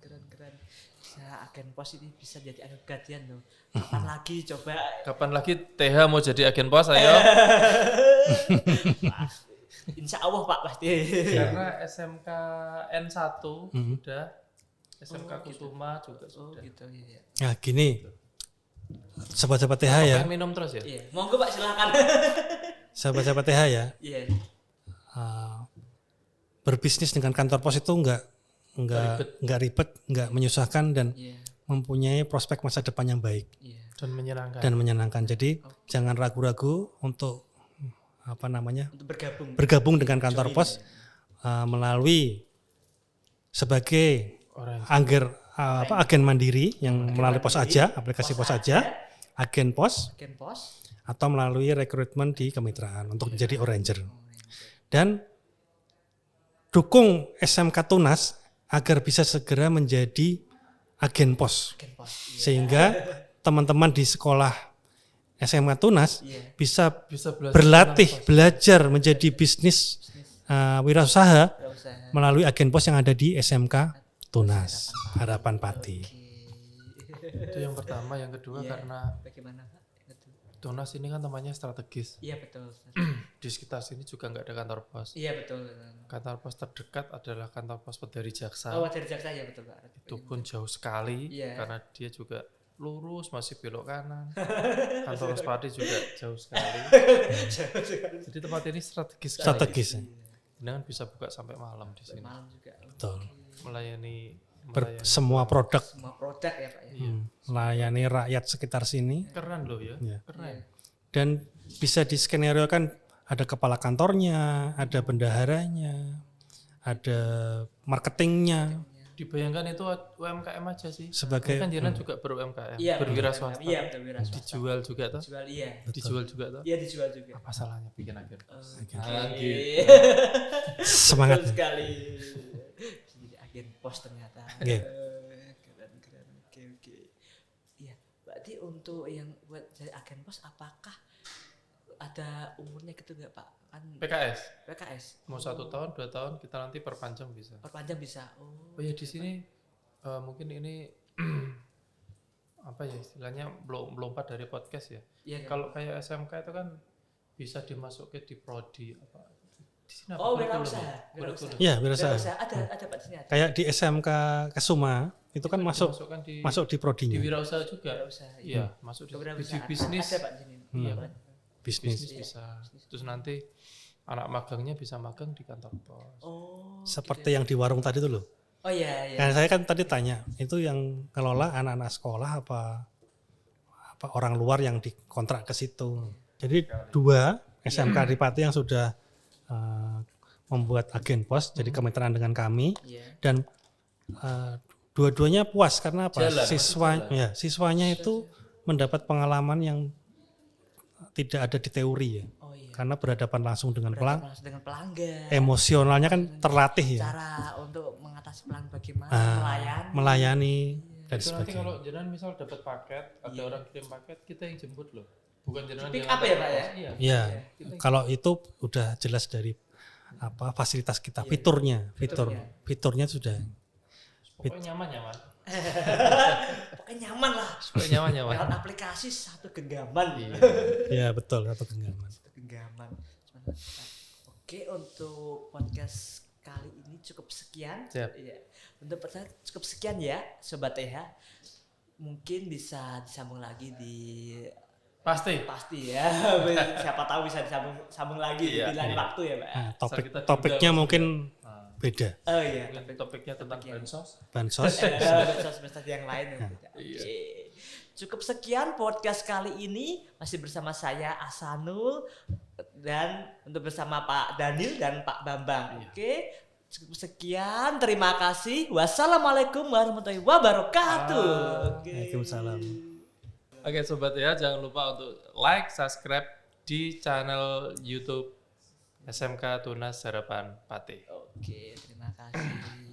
Keren. Bisa agen pos ini bisa jadi agen Pegadaian loh. Kapan lagi coba? Kapan lagi TH mau jadi agen pos, ayo? Wah, Insya Allah Pak pasti. Karena SMK N1 sudah, SMK Oh, gitu. Kusuma juga Oh sudah. gitu ya. Nah gini, sahabat-sahabat TH ya, Pengen minum terus ya? Iya, monggo Pak silakan. sahabat-sahabat TH ya, Iya. berbisnis dengan kantor pos itu nggak ribet, nggak menyusahkan dan Iya. mempunyai prospek masa depan yang baik Iya. Dan menyenangkan. Jadi jangan ragu-ragu untuk Untuk bergabung dengan kantor pos melalui sebagai agen mandiri yang melalui pos aja, aplikasi pos aja, agen pos agen pos. atau melalui rekrutmen di kemitraan untuk menjadi Oranger. Dan dukung SMK Tunas agar bisa segera menjadi agen pos. Agen pos. Iya. Sehingga teman-teman di sekolah SMK Tunas Iya. bisa Bisa belajar menjadi bisnis wirausaha Nggak usah. melalui agen pos yang ada di SMK Tunas Harapan Pati. Oke. Itu yang pertama, yang kedua Iya. karena Bagaimana Pak? Itu. Tunas ini kan tempatnya strategis. Iya betul. Di sekitar sini juga nggak ada kantor pos. Iya betul. Kantor pos terdekat adalah kantor pos dari Jaksa. Oh dari Jaksa ya betul Pak. Itu pun jauh sekali Iya. karena dia juga lurus masih belok kanan. Kantor Rospati juga jauh sekali. Jadi tempat ini strategis sekali. Strategis. Dengan bisa buka sampai malam di sini. Malam juga. Betul. Melayani Semua produk, Semua produk ya Pak ya. melayani rakyat sekitar sini. keren loh ya. Iya. Keren. Dan bisa diskenario-kan ada kepala kantornya, ada bendaharanya, ada marketingnya. Dibayangkan itu UMKM aja sih. Sebagai- kan jenengan juga ber-UMKM, Iya. berwira swasta. Iya betul wira swasta. Dijual juga toh? Dijual iya. Dijual juga toh? Iya dijual juga. Apa salahnya bikin agen? Oke. Semangat. Betul sekali. Jadi agen pos ternyata. Iya. Keren. Oke. Iya. Berarti untuk yang buat jadi agen pos apakah ada umurnya gitu nggak Pak? Kan PKS. Mau 1 tahun, 2 tahun, kita nanti perpanjang bisa. Perpanjang bisa. Oh ya di sini mungkin ini apa ya istilahnya belum lompat dari podcast ya. Iya kan? Kalau kayak SMK itu kan bisa dimasukin di prodi apa? Di sini apa? Oh, Kurikulum wirausaha. ya? Kurikulum. Iya, Wira biasa. usaha ada Pak di sini ada. Kayak di SMK Kesuma itu kan masuk Dimasukkan di di prodinya. wirausaha juga. Wira usaha. Iya, masuk di Kewirausahaan. bisnis. Ada Pak di sini. Iya, Pak. Bisnis. bisnis bisa. Terus nanti anak magangnya bisa magang di kantor pos. Oh. Seperti yang di warung tadi itu loh. Oh iya. Nah, saya kan tadi tanya, itu yang ngelola anak-anak sekolah apa orang luar yang dikontrak ke situ. Jadi 2 SMK di Pati yang sudah membuat agen pos, jadi kemitraan dengan kami, Iya. dan dua-duanya puas karena apa? Jalan, Siswanya itu mendapat pengalaman yang tidak ada di teori ya, Oh iya. karena berhadapan langsung dengan Berhadapan langsung dengan pelanggan. emosionalnya kan terlatih ya, Cara untuk mengatasi pelanggan bagaimana melayani dan Itu nanti sebagainya. kalau jenengan misal dapat paket, ada orang kirim paket, kita yang jemput loh. Bukan jenengan Pick yang up ya, Pak, ya? Iya. Ya, kalau itu udah jelas dari fasilitas kita, fiturnya sudah. Pokoknya Pokoknya nyaman. nyaman lah. Pokoknya nyaman. Lewat aplikasi satu genggaman. Ya betul, satu genggaman. Satu genggaman. Oke, untuk podcast kali ini cukup sekian. Siap. Iya. Untuk podcast cukup sekian ya, Sobat TH. Mungkin bisa disambung lagi di Pasti. ya. Siapa tahu bisa disambung lagi Iya, di lain iya. waktu ya, Pak. Nah, kita topiknya juga- mungkin Nah, beda, Oh iya, mungkin topiknya tentang bansos. bansos. semester yang lain yang beda. Oke. Cukup sekian podcast kali ini, masih bersama saya Asanul dan untuk bersama Pak Daniel dan Pak Bambang. Oke. Cukup sekian, terima kasih. Wassalamualaikum warahmatullahi wabarakatuh. Oke. Waalaikumsalam. Oke sobat ya, jangan lupa untuk like, subscribe di channel YouTube SMK Tunas Harapan Pati. Oke, terima kasih.